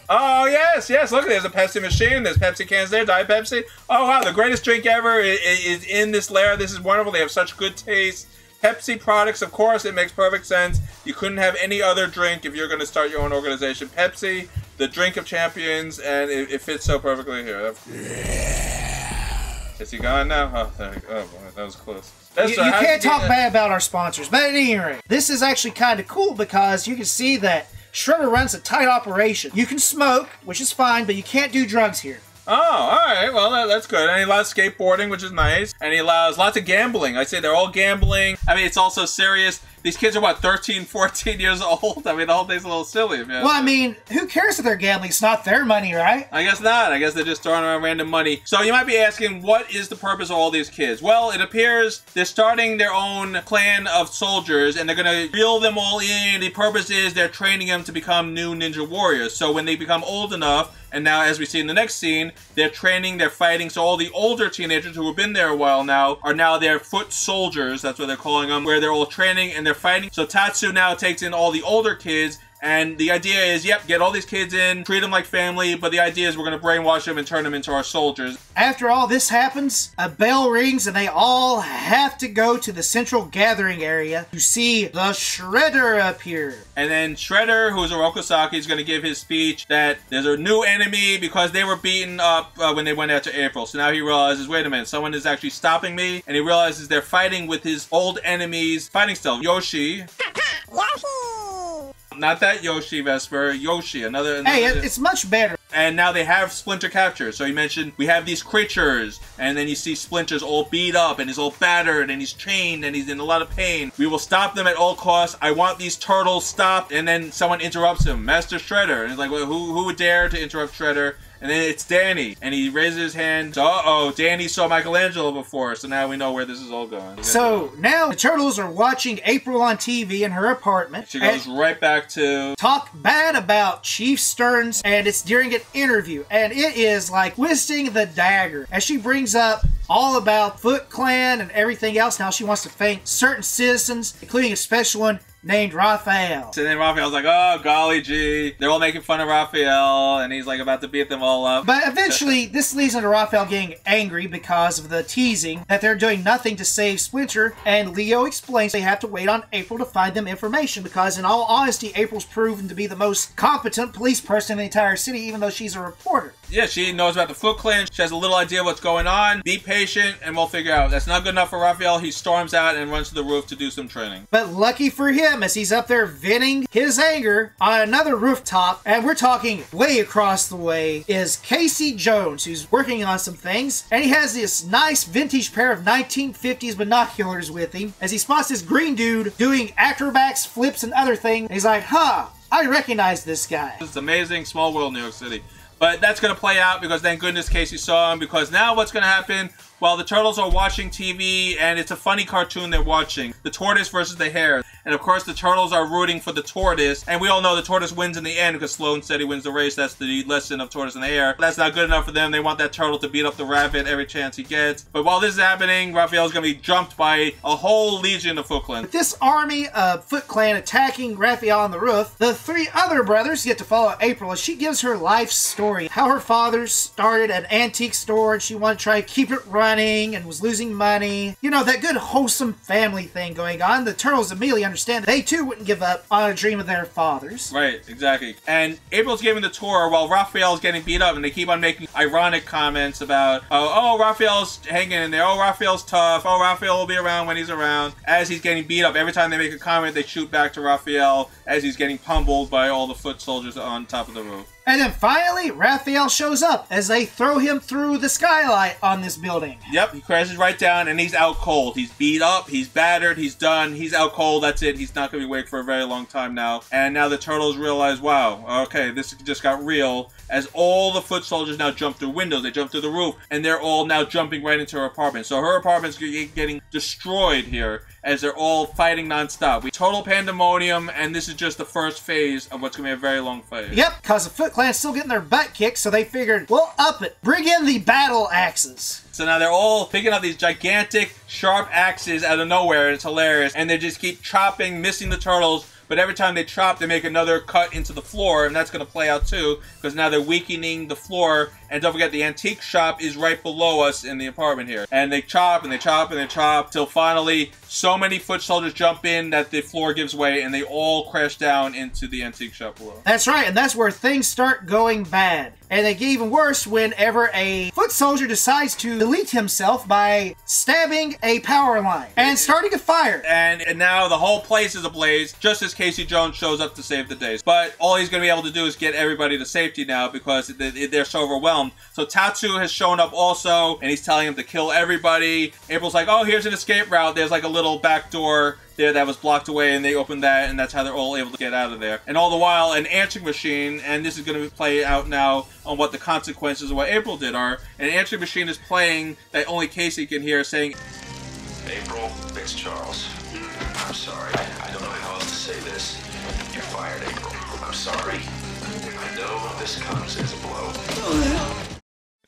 Oh, yes. Look, there's a Pepsi machine. There's Pepsi cans there, Diet Pepsi. Oh, wow, the greatest drink ever is in this lair. This is wonderful. They have such good taste. Pepsi products, of course, it makes perfect sense. You couldn't have any other drink if you're going to start your own organization. Pepsi, the drink of champions, and it fits so perfectly here. Is he gone now? Oh, boy, that was close. You can't talk bad about our sponsors, but at any rate, this is actually kind of cool because you can see that Shredder runs a tight operation. You can smoke, which is fine, but you can't do drugs here. Oh, alright, well, that's good. And he allows skateboarding, which is nice. And he allows lots of gambling. I'd say they're all gambling. I mean, it's also serious. These kids are, what, 13, 14 years old? I mean, the whole thing's a little silly. Well, I mean, who cares if they're gambling? It's not their money, right? I guess not. I guess they're just throwing around random money. So you might be asking, what is the purpose of all these kids? Well, it appears they're starting their own clan of soldiers, and they're going to reel them all in. The purpose is they're training them to become new ninja warriors. So when they become old enough, and now, as we see in the next scene, they're training, they're fighting. So all the older teenagers who have been there a while now are now their foot soldiers. That's what they're calling them, where they're all training and they're fighting. So Tatsu now takes in all the older kids. And the idea is, yep, get all these kids in, treat them like family, but the idea is we're going to brainwash them and turn them into our soldiers. After all this happens, a bell rings and they all have to go to the central gathering area to see the Shredder appear. And then Shredder, who's Oroku Saki, is going to give his speech that there's a new enemy because they were beaten up when they went after April. So now he realizes, wait a minute, someone is actually stopping me. And he realizes they're fighting with his old enemy's fighting style, Yoshi. Not that Yoshi, Vespor. Yoshi, another... Hey, it's much better. And now they have Splinter captured. So he mentioned we have these creatures, and then you see Splinter's all beat up, and he's all battered, and he's chained, and he's in a lot of pain. We will stop them at all costs. I want these turtles stopped. And then someone interrupts him, Master Shredder. And he's like, well, who would dare to interrupt Shredder? And then it's Danny, and he raises his hand. So, uh-oh, Danny saw Michelangelo before, so now we know where this is all going. So now the turtles are watching April on TV in her apartment. She goes right back to... talk bad about Chief Stearns, and it's during an interview, and it is like twisting the dagger as she brings up all about Foot Clan and everything else. Now she wants to thank certain citizens, including a special one named Raphael. And then Raphael's like, oh, golly gee. They're all making fun of Raphael, and he's like about to beat them all up. But eventually, this leads into Raphael getting angry because of the teasing that they're doing nothing to save Splinter, and Leo explains they have to wait on April to find them information because, in all honesty, April's proven to be the most competent police person in the entire city, even though she's a reporter. Yeah, she knows about the Foot Clan. She has a little idea of what's going on. Be patient, and we'll figure out. That's not good enough for Raphael. He storms out and runs to the roof to do some training. But lucky for him, as he's up there venting his anger on another rooftop, and we're talking way across the way, is Casey Jones, who's working on some things, and he has this nice vintage pair of 1950s binoculars with him, as he spots this green dude doing acrobats, flips, and other things. And he's like, huh, I recognize this guy. It's amazing. Small world, New York City. But that's going to play out because thank goodness Casey saw him, because now what's going to happen? Well, the turtles are watching TV, and it's a funny cartoon they're watching. The tortoise versus the hare. And of course, the turtles are rooting for the tortoise. And we all know the tortoise wins in the end because Slow and Steady wins the race. That's the lesson of Tortoise and the Hare. That's not good enough for them. They want that turtle to beat up the rabbit every chance he gets. But while this is happening, Raphael's going to be jumped by a whole legion of Foot Clan. With this army of Foot Clan attacking Raphael on the roof, the three other brothers get to follow April as she gives her life story. How her father started an antique store and she wanted to try to keep it running and was losing money. You know, that good wholesome family thing going on. The turtles immediately understand that they too wouldn't give up on a dream of their fathers. Right, exactly. And April's giving the tour while Raphael's getting beat up, and they keep on making ironic comments about, oh, Raphael's hanging in there, oh, Raphael's tough, oh, Raphael will be around when he's around. As he's getting beat up, every time they make a comment, they shoot back to Raphael as he's getting pummeled by all the foot soldiers on top of the roof. And then finally, Raphael shows up as they throw him through the skylight on this building. Yep, he crashes right down, and he's out cold. He's beat up, he's battered, he's done, he's out cold, that's it. He's not going to be awake for a very long time now. And now the turtles realize, wow, okay, this just got real. As all the foot soldiers now jump through windows, they jump through the roof, and they're all now jumping right into her apartment. So her apartment's getting destroyed here as they're all fighting nonstop. Total pandemonium, and this is just the first phase of what's going to be a very long phase. Yep, because the Foot Clan's still getting their butt kicked, so they figured, we'll up it. Bring in the battle axes. So now they're all picking up these gigantic, sharp axes out of nowhere, and it's hilarious. And they just keep chopping, missing the turtles. But every time they chop, they make another cut into the floor, and that's going to play out too, because now they're weakening the floor. And don't forget, the antique shop is right below us in the apartment here. And they chop, and they chop, and they chop, till finally so many foot soldiers jump in that the floor gives way, and they all crash down into the antique shop below. That's right, and that's where things start going bad. And they get even worse whenever a foot soldier decides to delete himself by stabbing a power line and starting a fire. And now the whole place is ablaze, just as Casey Jones shows up to save the day. But all he's going to be able to do is get everybody to safety now because they're so overwhelmed. So Tatsu has shown up also, and he's telling him to kill everybody. April's like, oh, here's an escape route. There's like a little back door there that was blocked away, and they opened that, and that's how they're all able to get out of there. And all the while, an answering machine, and this is going to play out now on what the consequences of what April did are. An answering machine is playing that only Casey can hear, saying, April, it's Charles. I'm sorry. I don't know how else to say this. You're fired, April. I'm sorry. I know this comes as a blow.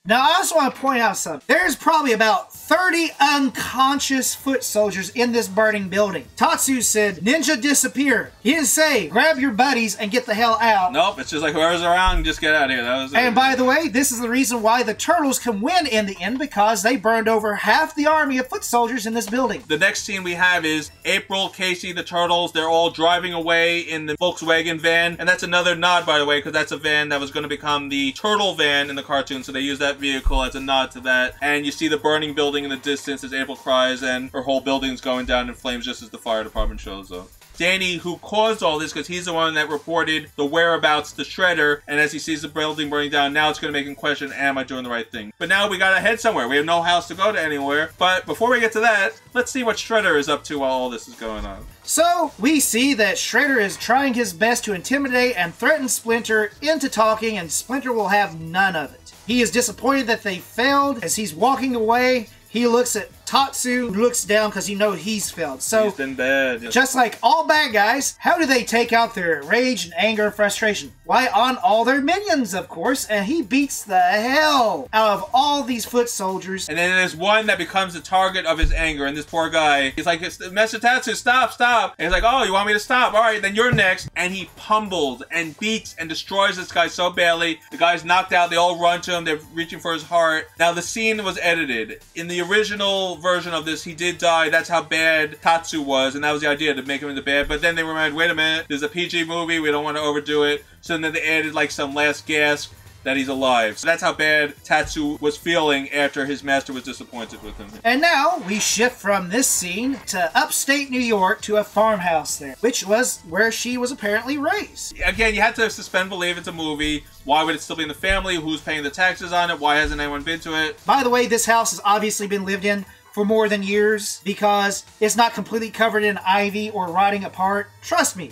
Now, I also want to point out something. There's probably about 30 unconscious foot soldiers in this burning building. Tatsu said, ninja disappeared. He didn't say, grab your buddies and get the hell out. Nope, it's just like whoever's around, just get out of here. That was it. And by the way, this is the reason why the Turtles can win in the end, because they burned over half the army of foot soldiers in this building. The next scene we have is April, Casey, the Turtles. They're all driving away in the Volkswagen van. And that's another nod, by the way, because that's a van that was going to become the Turtle van in the cartoon. So they use that vehicle as a nod to that. And you see the burning building in the distance as April cries, and her whole building's going down in flames just as the fire department shows up. Danny, who caused all this, because he's the one that reported the whereabouts to Shredder, and as he sees the building burning down, now it's going to make him question, am I doing the right thing? But now we gotta head somewhere. We have no house to go to anywhere. But before we get to that, let's see what Shredder is up to while all this is going on. So, we see that Shredder is trying his best to intimidate and threaten Splinter into talking, and Splinter will have none of it. He is disappointed that they failed. As he's walking away, he looks at Tatsu, who looks down because he knows he's failed. So, he's been bad. Just like all bad guys, how do they take out their rage and anger and frustration? Why, on all their minions, of course, and he beats the hell out of all these foot soldiers. And then there's one that becomes the target of his anger, and this poor guy, he's like, Mr. Tatsu, stop, stop. And he's like, oh, you want me to stop? All right, then you're next. And he pummels and beats and destroys this guy so badly. The guy's knocked out. They all run to him. They're reaching for his heart. Now, the scene was edited. In the original version of this, he did die. That's how bad Tatsu was, and that was the idea, to make him into bad. But then they remembered, wait a minute, there's a PG movie, we don't want to overdo it. So then they added like some last gasp that he's alive. So that's how bad Tatsu was feeling after his master was disappointed with him. And now we shift from this scene to upstate New York to a farmhouse there, which was where she was apparently raised. Again, you have to suspend belief. It's a movie. Why would it still be in the family? Who's paying the taxes on it? Why hasn't anyone been to it? By the way, this house has obviously been lived in for more than years because it's not completely covered in ivy or rotting apart. Trust me,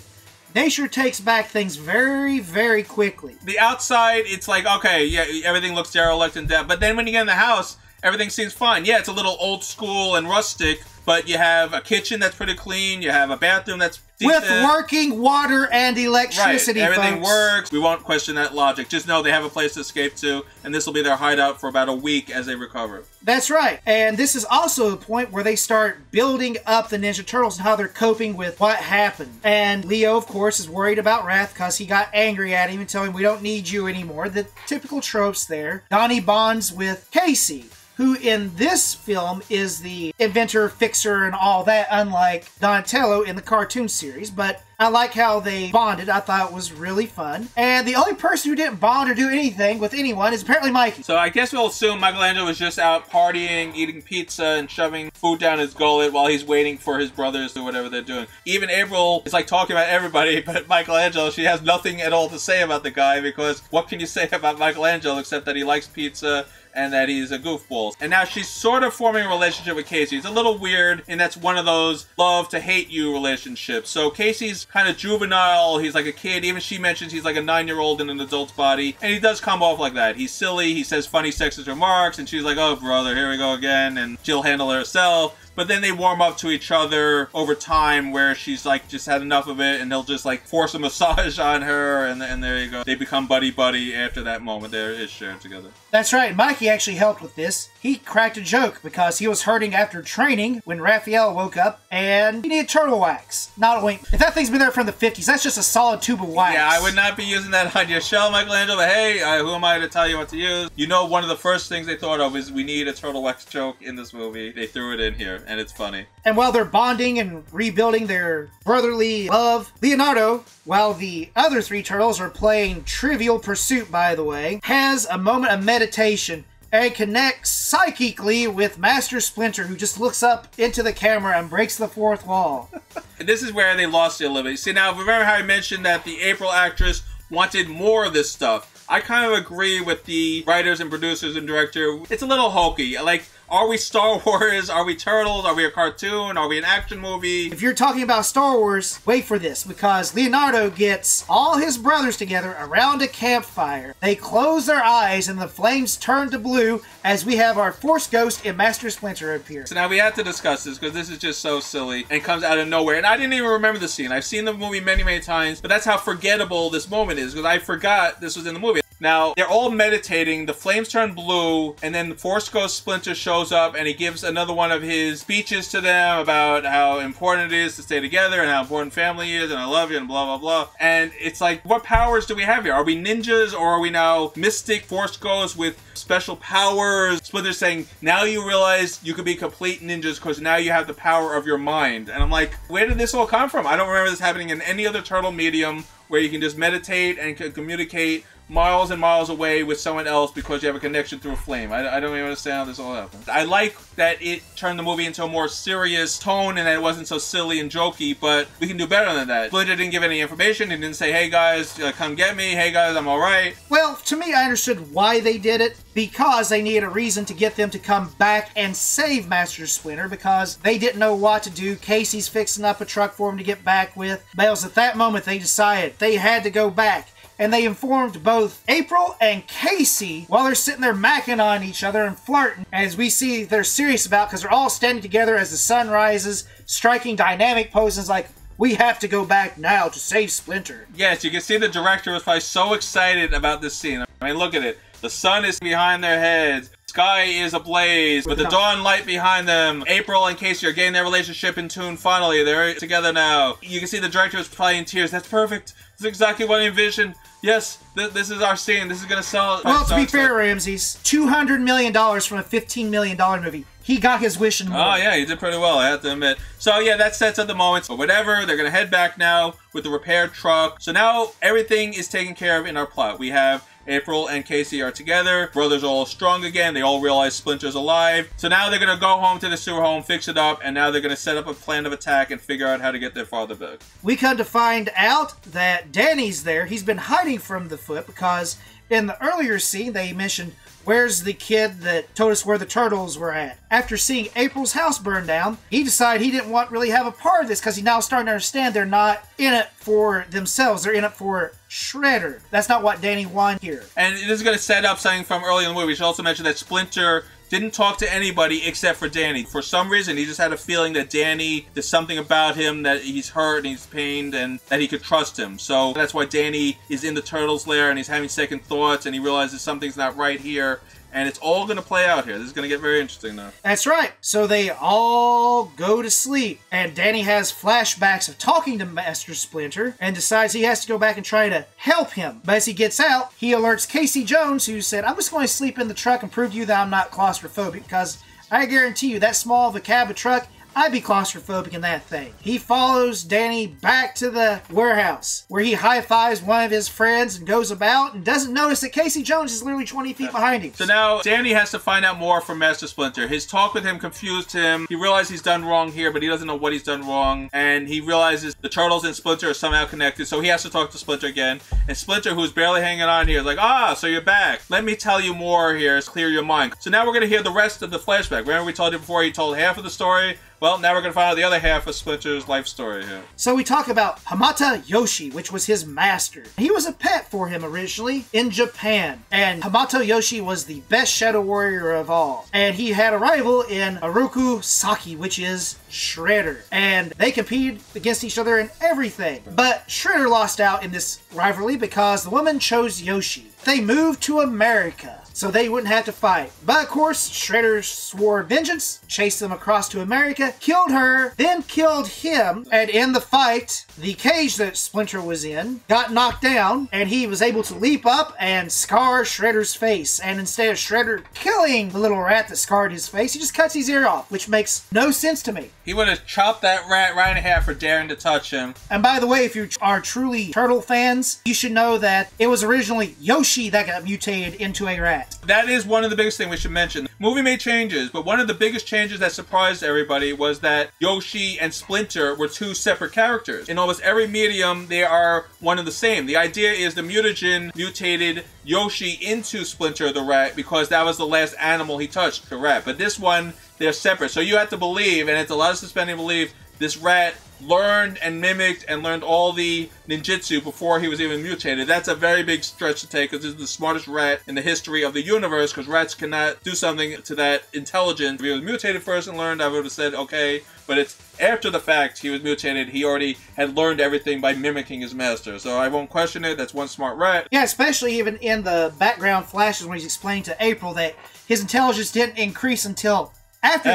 nature takes back things very, very quickly. The outside, it's like, okay, yeah, everything looks derelict and dead. But then when you get in the house, everything seems fine. Yeah, it's a little old school and rustic, but you have a kitchen that's pretty clean. You have a bathroom that's decent. With working water and electricity, right. Everything folks. works. We won't question that logic. Just know they have a place to escape to, and this will be their hideout for about a week as they recover. That's right. And this is also the point where they start building up the Ninja Turtles and how they're coping with what happened. And Leo, of course, is worried about Wrath because he got angry at him and told him, we don't need you anymore. The typical tropes there. Donnie bonds with Casey, who in this film is the inventor, fixer, and all that, unlike Donatello in the cartoon series. But I like how they bonded. I thought it was really fun. And the only person who didn't bond or do anything with anyone is apparently Mikey. So I guess we'll assume Michelangelo was just out partying, eating pizza, and shoving food down his gullet while he's waiting for his brothers to do whatever they're doing. Even April is like talking about everybody, but Michelangelo, she has nothing at all to say about the guy, because what can you say about Michelangelo except that he likes pizza and that he's a goofball. And now she's sort of forming a relationship with Casey. It's a little weird, and that's one of those love to hate you relationships. So Casey's kind of juvenile. He's like a kid. Even she mentions he's like a 9-year-old in an adult's body. And he does come off like that. He's silly. He says funny sexist remarks, and she's like, oh, brother, here we go again. And she'll handle it herself. But then they warm up to each other over time, where she's like just had enough of it, and he'll just like force a massage on her, and there you go. They become buddy-buddy after that moment. They're sharing together. That's right. Mikey actually helped with this. He cracked a joke because he was hurting after training when Raphael woke up, and he needed turtle wax. Not ointment. If that thing's been there from the 50s, that's just a solid tube of wax. Yeah, I would not be using that on your show, Michelangelo, but hey, who am I to tell you what to use? You know, one of the first things they thought of is we need a turtle wax joke in this movie. They threw it in here. and it's funny. And while they're bonding and rebuilding their brotherly love, Leonardo, while the other three turtles are playing Trivial Pursuit, by the way, has a moment of meditation and connects psychically with Master Splinter, who just looks up into the camera and breaks the fourth wall. This is where they lost it a little bit. See, now, remember how I mentioned that the April actress wanted more of this stuff? I kind of agree with the writers and producers and director. It's a little hokey. Like, are we Star Wars? Are we Turtles? Are we a cartoon? Are we an action movie? If you're talking about Star Wars, wait for this, because Leonardo gets all his brothers together around a campfire. They close their eyes and the flames turn to blue as we have our Force Ghost and Master Splinter appear. So now we have to discuss this because this is just so silly and comes out of nowhere. And I didn't even remember the scene. I've seen the movie many, many times, but that's how forgettable this moment is because I forgot this was in the movie. Now, they're all meditating, the flames turn blue, and then the Force Ghost Splinter shows up and he gives another one of his speeches to them about how important it is to stay together and how important family is and I love you and blah, blah, blah. And it's like, what powers do we have here? Are we ninjas or are we now mystic Force Ghosts with special powers? Splinter's saying, now you realize you could be complete ninjas because now you have the power of your mind. And I'm like, where did this all come from? I don't remember this happening in any other turtle medium where you can just meditate and can communicate miles and miles away with someone else because you have a connection through a flame. I don't even understand how this all happened. I like that it turned the movie into a more serious tone and that it wasn't so silly and jokey, but we can do better than that. Splinter didn't give any information. He didn't say, hey guys, come get me. Hey guys, I'm alright. Well, to me, I understood why they did it. Because they needed a reason to get them to come back and save Master Splinter because they didn't know what to do. Casey's fixing up a truck for him to get back with. But it was at that moment they decided they had to go back. And they informed both April and Casey while they're sitting there macking on each other and flirting. As we see they're serious about because they're all standing together as the sun rises, striking dynamic poses like, we have to go back now to save Splinter. Yes, you can see the director was probably so excited about this scene. I mean, look at it. The sun is behind their heads. Sky is ablaze with the dawn light behind them. April and Casey are getting their relationship in tune finally. They're together now. You can see the director was probably in tears. That's perfect. That's exactly what I envisioned. Yes, this is our scene. This is going to sell. Well, to be fair, Ramses, $200 million from a $15 million movie. He got his wish and more. Oh, yeah, he did pretty well, I have to admit. So, yeah, that sets up the moment. But whatever, they're going to head back now with the repaired truck. So now everything is taken care of in our plot. We have April and Casey are together. Brothers are all strong again. They all realize Splinter's alive. So now they're going to go home to the sewer home, fix it up, and now they're going to set up a plan of attack and figure out how to get their father back. We come to find out that Danny's there. He's been hiding from the Foot because in the earlier scene they mentioned, where's the kid that told us where the turtles were at? After seeing April's house burn down, he decided he didn't want really have a part of this because he's now starting to understand they're not in it for themselves. They're in it for Shredder. That's not what Danny wanted here. And this is going to set up something from early in the movie. We should also mention that Splinter didn't talk to anybody except for Danny. For some reason, he just had a feeling that Danny, there's something about him that he's hurt and he's pained and that he could trust him. So that's why Danny is in the Turtles' lair and he's having second thoughts and he realizes something's not right here. And it's all going to play out here. This is going to get very interesting now. That's right. So they all go to sleep. And Danny has flashbacks of talking to Master Splinter and decides he has to go back and try to help him. But as he gets out, he alerts Casey Jones, who said, I'm just going to sleep in the truck and prove to you that I'm not claustrophobic because I guarantee you that small of a cab of truck, I'd be claustrophobic in that thing. He follows Danny back to the warehouse where he high-fives one of his friends and goes about and doesn't notice that Casey Jones is literally 20 feet behind him. So now Danny has to find out more from Master Splinter. His talk with him confused him. He realized he's done wrong here, but he doesn't know what he's done wrong. And he realizes the Turtles and Splinter are somehow connected, so he has to talk to Splinter again. And Splinter, who's barely hanging on here, is like, so you're back. Let me tell you more here. Clear your mind. So now we're going to hear the rest of the flashback. Remember we told you before he told half of the story? Well, now we're going to find out the other half of Splinter's life story here. So we talk about Hamata Yoshi, which was his master. He was a pet for him originally in Japan. And Hamato Yoshi was the best Shadow Warrior of all. And he had a rival in Oroku Saki, which is Shredder. And they competed against each other in everything. But Shredder lost out in this rivalry because the woman chose Yoshi. They moved to America. so they wouldn't have to fight. But of course, Shredder swore vengeance, chased them across to America, killed her, then killed him, and in the fight, the cage that Splinter was in got knocked down, and he was able to leap up and scar Shredder's face. And instead of Shredder killing the little rat that scarred his face, he just cuts his ear off, which makes no sense to me. He would have chopped that rat right in half for daring to touch him. And by the way, if you are truly turtle fans, you should know that it was originally Yoshi that got mutated into a rat. That is one of the biggest things we should mention. Movie made changes, but one of the biggest changes that surprised everybody was that Yoshi and Splinter were two separate characters. In almost every medium, they are one and the same. The idea is the mutagen mutated Yoshi into Splinter the rat because that was the last animal he touched, the rat. But this one, they're separate. So you have to believe, and it's a lot of suspending belief, this rat learned and mimicked and learned all the ninjutsu before he was even mutated. That's a very big stretch to take because this is the smartest rat in the history of the universe, because rats cannot do something to that intelligence. If he was mutated first and learned, I would have said okay, but it's after the fact he was mutated. He already had learned everything by mimicking his master, so I won't question it. That's one smart rat. Yeah, especially even in the background flashes when he's explaining to April that his intelligence didn't increase until after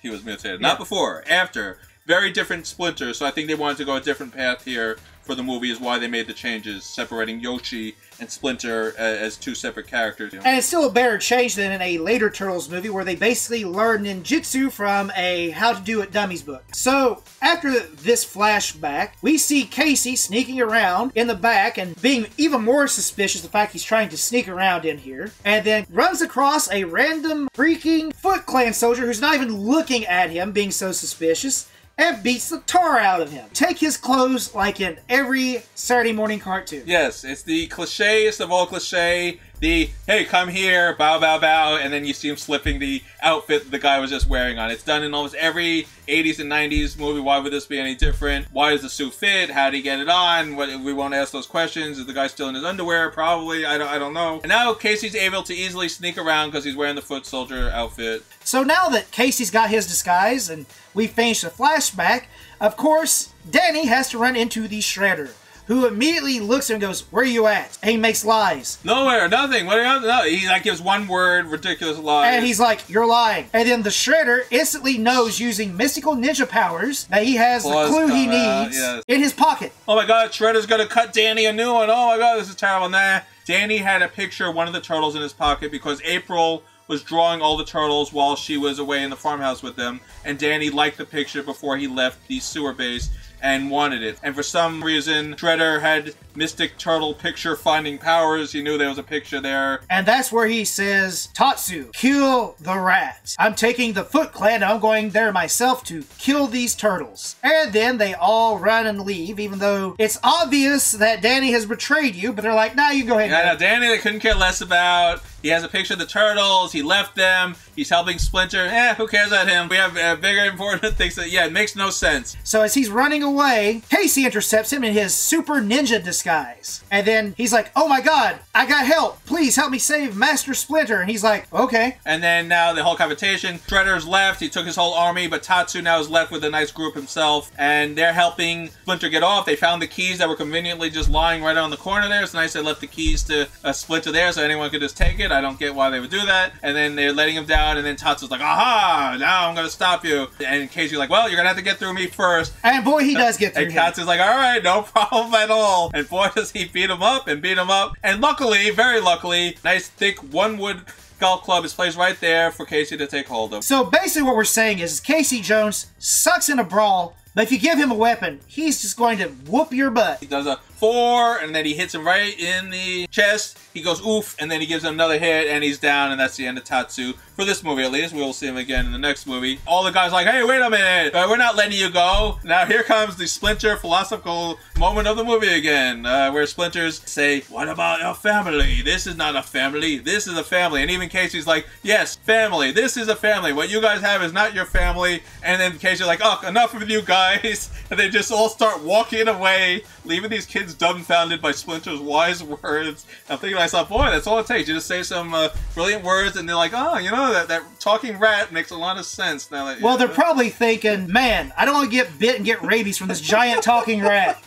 he was mutated. Yeah. Not before, after. Very different Splinter, so I think they wanted to go a different path here for the movie, is why they made the changes, separating Yoshi and Splinter as two separate characters. And it's still a better change than in a later Turtles movie where they basically learn ninjutsu from a How to Do It Dummies book. So, after this flashback, we see Casey sneaking around in the back and being even more suspicious of the fact he's trying to sneak around in here, and then runs across a random freaking Foot Clan soldier who's not even looking at him, being so suspicious, and beats the tar out of him. Take his clothes like in every Saturday morning cartoon. Yes, it's the clicheist of all cliche. The, hey, come here, bow, bow, bow, and then you see him slipping the outfit the guy was just wearing on. It's done in almost every 80s and 90s movie. Why would this be any different? Why does the suit fit? How did he get it on? We won't ask those questions. Is the guy still in his underwear? Probably. I don't know. And now Casey's able to easily sneak around because he's wearing the foot soldier outfit. So now that Casey's got his disguise and we finished the flashback, of course, Danny has to run into the Shredder, who immediately looks at him and goes, "Where are you at?" And he makes lies. Nowhere, nothing. What are you? No. He like gives one word, ridiculous lie. And he's like, "You're lying." And then the Shredder instantly knows, using mystical ninja powers, that he has the clue he needs in his pocket. Oh my god, Shredder's gonna cut Danny a new one. Oh my god, this is terrible. Nah. Danny had a picture of one of the turtles in his pocket because April was drawing all the turtles while she was away in the farmhouse with them, and Danny liked the picture before he left the sewer base and wanted it. And for some reason, Shredder had mystic turtle picture finding powers. He knew there was a picture there. And that's where he says, "Tatsu, kill the rat. I'm taking the Foot Clan and I'm going there myself to kill these turtles." And then they all run and leave, even though it's obvious that Danny has betrayed you, but they're like, "Nah, you go ahead." Yeah, no, Danny they couldn't care less about. He has a picture of the turtles. He left them. He's helping Splinter. Who cares about him? We have bigger, important things. It makes no sense. So as he's running away, Casey intercepts him in his super ninja disguise. And then he's like, "Oh my god, I got help. Please help me save Master Splinter." And he's like, "Okay." And then now the whole confrontation. Shredder's left. He took his whole army, but Tatsu now is left with a nice group himself. And they're helping Splinter get off. They found the keys that were conveniently just lying right on the corner there. It's nice they left the keys to Splinter there so anyone could just take it. I don't get why they would do that. And then they're letting him down, and then Tatsu's like, "Aha! Now I'm gonna stop you." And Casey's like, "Well, you're gonna have to get through me first." And boy, he does get through And Tatsu's like, "All right, no problem at all." And boy, does he beat him up and beat him up. And luckily, very luckily, nice thick one-wood golf club is placed right there for Casey to take hold of. So basically what we're saying is Casey Jones sucks in a brawl, but if you give him a weapon, he's just going to whoop your butt. He does a 4, and then he hits him right in the chest. He goes oof, and then he gives him another hit, and he's down, and that's the end of Tatsu. For this movie, at least. We will see him again in the next movie. All the guys are like, "Hey, wait a minute. We're not letting you go." Now here comes the Splinter philosophical moment of the movie again, where Splinters say, "What about a family? This is not a family. This is a family." And even Casey's like, "Yes, family. This is a family. What you guys have is not your family." And then Casey's like, "Oh, enough of you guys." And they just all start walking away, leaving these kids dumbfounded by Splinter's wise words. I'm thinking to myself, boy, that's all it takes. You just say some brilliant words, and they're like, "Oh, you know, that talking rat makes a lot of sense." Now that, well, they're probably thinking, "Man, I don't want to get bit and get rabies from this giant talking rat."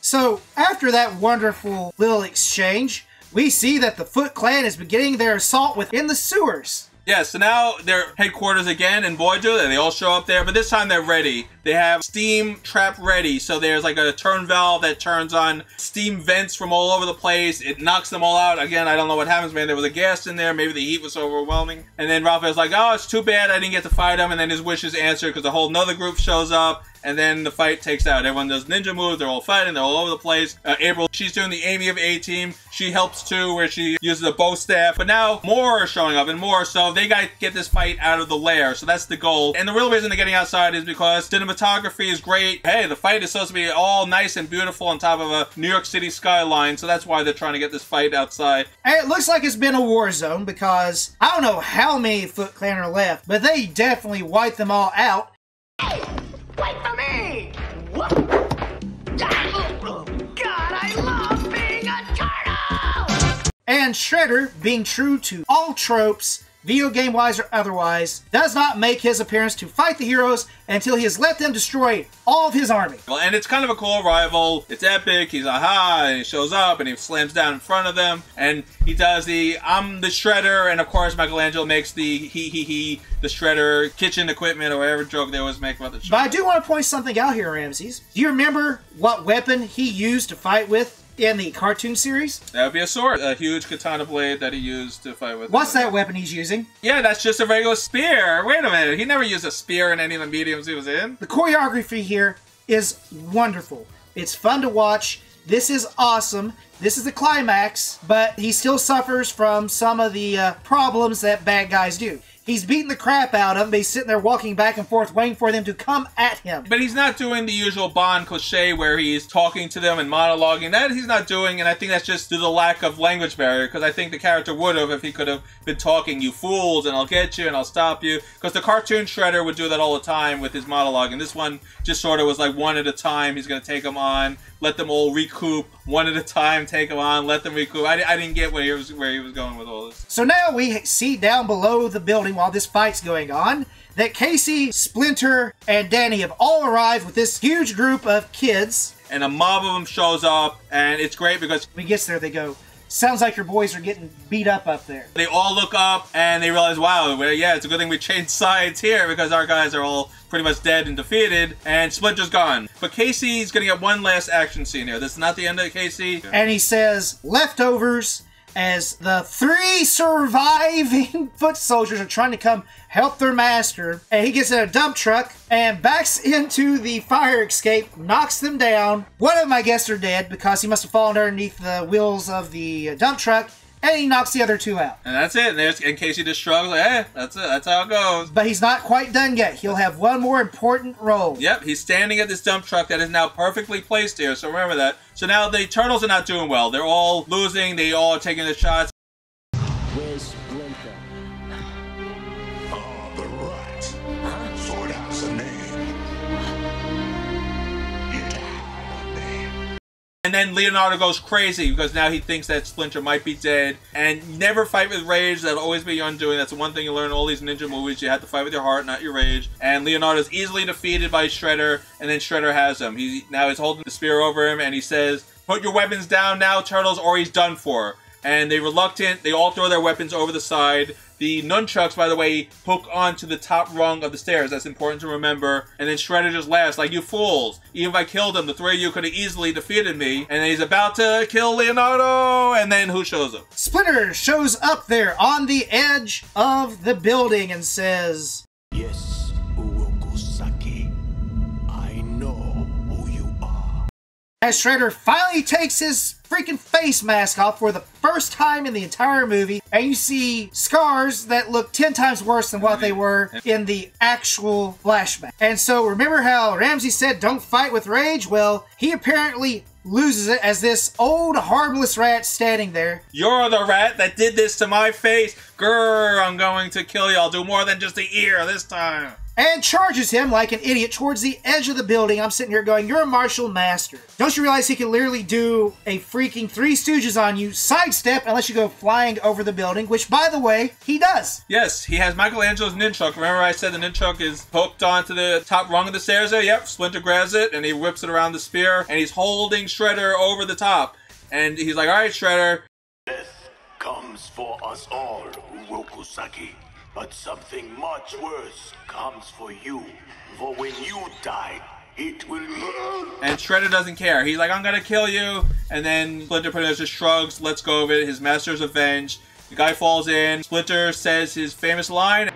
So after that wonderful little exchange, we see that the Foot Clan is beginning their assault within the sewers. Yeah, so now they're headquarters again in Boydu, and they all show up there, but this time they're ready. They have steam trap ready, so there's like a turn valve that turns on steam vents from all over the place. It knocks them all out. Again, I don't know what happens, man. There was a gas in there. Maybe the heat was so overwhelming. And then Raphael's like, oh, it's too bad I didn't get to fight him. And then his wish is answered because a whole nother group shows up. And then the fight takes out. Everyone does ninja moves. They're all fighting. They're all over the place. April, she's doing the Amy of A-Team. She helps too, where she uses a bow staff. But now more are showing up and more. So they got to get this fight out of the lair. So that's the goal. And the real reason they're getting outside is because cinematography is great. Hey, the fight is supposed to be all nice and beautiful on top of a New York City skyline. So that's why they're trying to get this fight outside. And it looks like it's been a war zone because I don't know how many Foot Clan are left, but they definitely wiped them all out. Hey, wait for me! God, I love being a turtle! And Shredder, being true to all tropes, video game wise or otherwise, does not make his appearance to fight the heroes until he has let them destroy all of his army. Well, and it's kind of a cool rival. It's epic. He's aha, and he shows up and he slams down in front of them, and he does the I'm the Shredder, and of course Michelangelo makes the he the Shredder kitchen equipment or whatever joke they always make about the Shredder. But I do want to point something out here, Ramses. Do you remember what weapon he used to fight with in the cartoon series? That would be a sword. A huge katana blade that he used to fight with. What's that weapon he's using? Yeah, that's just a regular spear. Wait a minute. He never used a spear in any of the mediums he was in. The choreography here is wonderful. It's fun to watch. This is awesome. This is the climax, but he still suffers from some of the problems that bad guys do. He's beating the crap out of them, but he's sitting there walking back and forth waiting for them to come at him. But he's not doing the usual Bond cliche where he's talking to them and monologuing. That he's not doing, and I think that's just due to the lack of language barrier, because I think the character would have if he could have been talking, you fools, and I'll get you, and I'll stop you. Because the cartoon Shredder would do that all the time with his monologue, and this one just sort of was like one at a time. He's going to take them on, let them all recoup, one at a time, take them on, let them recoup. I didn't get where he was going with all this. So now we see down below the building while this fight's going on that Casey, Splinter, and Danny have all arrived with this huge group of kids. And a mob of them shows up, and it's great because when he gets there, they go, sounds like your boys are getting beat up there. They all look up, and they realize, wow, yeah, it's a good thing we changed sides here because our guys are all pretty much dead and defeated, and Splinter's gone. But Casey's gonna get one last action scene here. This is not the end of Casey. And he says, leftovers, as the 3 surviving foot soldiers are trying to come help their master. And he gets in a dump truck and backs into the fire escape, knocks them down. One of them, I guess, are dead because he must have fallen underneath the wheels of the dump truck. And he knocks the other 2 out. And that's it. And Casey just shrugs like, hey, that's it. That's how it goes. But he's not quite done yet. He'll have one more important role. Yep, he's standing at this dump truck that is now perfectly placed here, so remember that. So now the Turtles are not doing well. They're all losing. They all are taking the shots. Where's Splinter? Oh, the rat. Sword has a name. It had a name. And then Leonardo goes crazy because now he thinks that Splinter might be dead. And never fight with rage. That'll always be your undoing. That's the one thing you learn in all these ninja movies. You have to fight with your heart, not your rage. And Leonardo's easily defeated by Shredder, and then Shredder has him. Now he's holding the spear over him, and he says, put your weapons down now, Turtles, or he's done for. And they're reluctant. They all throw their weapons over the side. The nunchucks, by the way, hook onto the top rung of the stairs. That's important to remember. And then Shredder just laughs like, you fools. Even if I killed him, the 3 of you could have easily defeated me. And then he's about to kill Leonardo. And then who shows up? Splinter shows up there on the edge of the building and says, Yes, Urokusaki. I know who you are. as Shredder finally takes his freaking face mask off for the first time in the entire movie, and you see scars that look 10 times worse than what they were in the actual flashback. And so remember how Ramsey said don't fight with rage? Well, he apparently loses it as this old harmless rat standing there. You're the rat that did this to my face. Grrr, I'm going to kill you. I'll do more than just the ear this time. And charges him like an idiot towards the edge of the building. I'm sitting here going, you're a martial master. Don't you realize he can literally do a freaking Three Stooges on you, sidestep, unless you go flying over the building, which, by the way, he does. Yes, he has Michelangelo's nunchuck. Remember I said the nunchuck is hooked onto the top rung of the stairs there? Yep, Splinter grabs it, and he whips it around the spear, and he's holding Shredder over the top. And he's like, all right, Shredder, Death comes for us all, Urokusaki. But something much worse comes for you. For when you die, it will be... And Shredder doesn't care. He's like, I'm gonna kill you. And then Splinter pretty much just shrugs, lets go of it. His master's avenged. The guy falls in. Splinter says his famous line.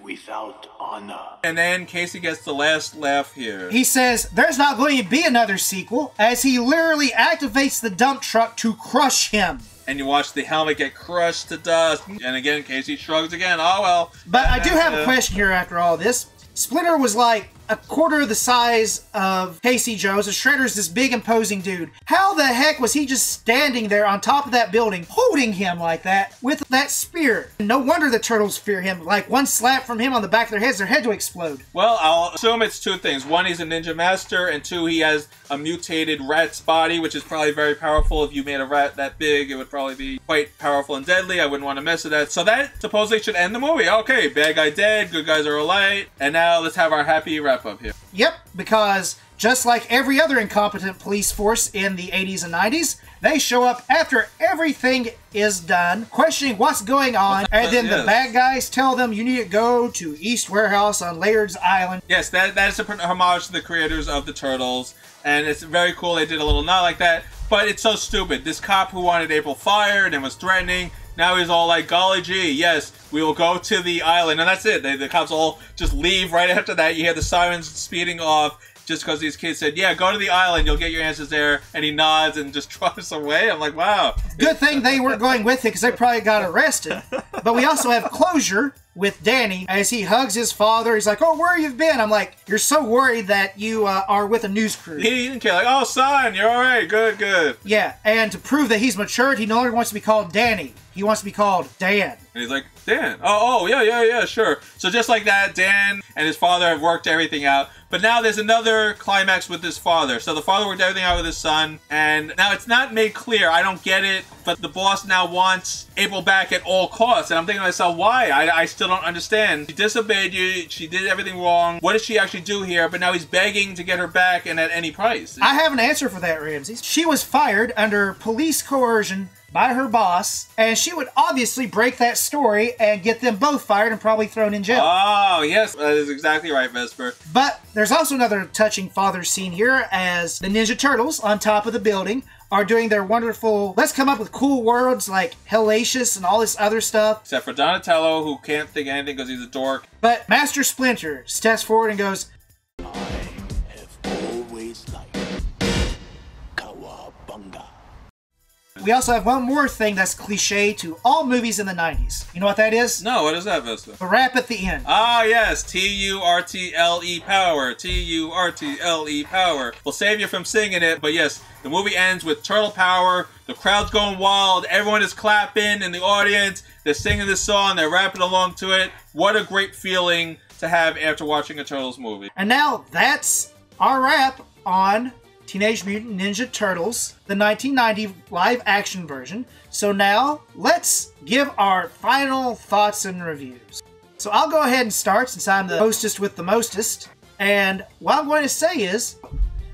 Without honor. And then Casey gets the last laugh here. He says there's not going to be another sequel, as he literally activates the dump truck to crush him. And you watch the helmet get crushed to dust. And again, Casey shrugs again. Oh, well. But I do have a question here after all this. Splinter was like a quarter the size of Casey Jones, and Shredder's this big imposing dude. How the heck was he just standing there on top of that building, holding him like that with that spear? No wonder the turtles fear him. Like one slap from him on the back of their head to explode. Well, I'll assume it's two things. One, he's a ninja master, and two, he has a mutated rat's body, which is probably very powerful. If you made a rat that big, it would probably be quite powerful and deadly. I wouldn't want to mess with that. So that supposedly should end the movie. Okay, bad guy dead, good guys are alive, and now let's have our happy wrap up here. Yep, because just like every other incompetent police force in the 80s and 90s, they show up after everything is done, questioning what's going on, and then the bad guys tell them you need to go to East Warehouse on Laird's Island. Yes, that is a homage to the creators of the Turtles, and it's very cool they did a little nod like that, but it's so stupid. This cop who wanted April fired and was threatening, now he's all like, golly gee, yes, we will go to the island, and that's it. The cops all just leave right after that. You hear the sirens speeding off just because these kids said, yeah, go to the island, you'll get your answers there, and he nods and just drives away. I'm like, wow. Good thing they weren't going with it because they probably got arrested. But we also have closure with Danny as he hugs his father. He's like, oh, where you've been? I'm like, you're so worried that you are with a news crew. He didn't care. Like, oh, son, you're all right. Good, good. Yeah, and to prove that he's matured, he no longer wants to be called Danny. He wants to be called Dan. And he's like, Dan. Oh, yeah, sure. So just like that, Dan and his father have worked everything out. But now there's another climax with his father. So the father worked everything out with his son. And now it's not made clear. I don't get it. But the boss now wants April back at all costs. And I'm thinking to myself, why? I still don't understand. She disobeyed you. She did everything wrong. What does she actually do here? But now he's begging to get her back and at any price. I have an answer for that, Ramses. She was fired under police coercion by her boss, and she would obviously break that story and get them both fired and probably thrown in jail. Oh, yes, that is exactly right, Vespor. But there's also another touching father scene here as the Ninja Turtles on top of the building are doing their wonderful, let's come up with cool words like hellacious and all this other stuff. Except for Donatello, who can't think of anything because he's a dork. But Master Splinter steps forward and goes, I have always liked Kawabunga. We also have one more thing that's cliche to all movies in the 90s. You know what that is? No, what is that, Vesta? The rap at the end. Ah, yes. T-U-R-T-L-E power. T-U-R-T-L-E power. We'll save you from singing it, but yes, the movie ends with turtle power. The crowd's going wild. Everyone is clapping in the audience. They're singing this song. They're rapping along to it. What a great feeling to have after watching a Turtles movie. And now that's our wrap on Teenage Mutant Ninja Turtles, the 1990 live-action version. So now, let's give our final thoughts and reviews. So I'll go ahead and start since I'm the hostess with the mostest. And what I'm going to say is,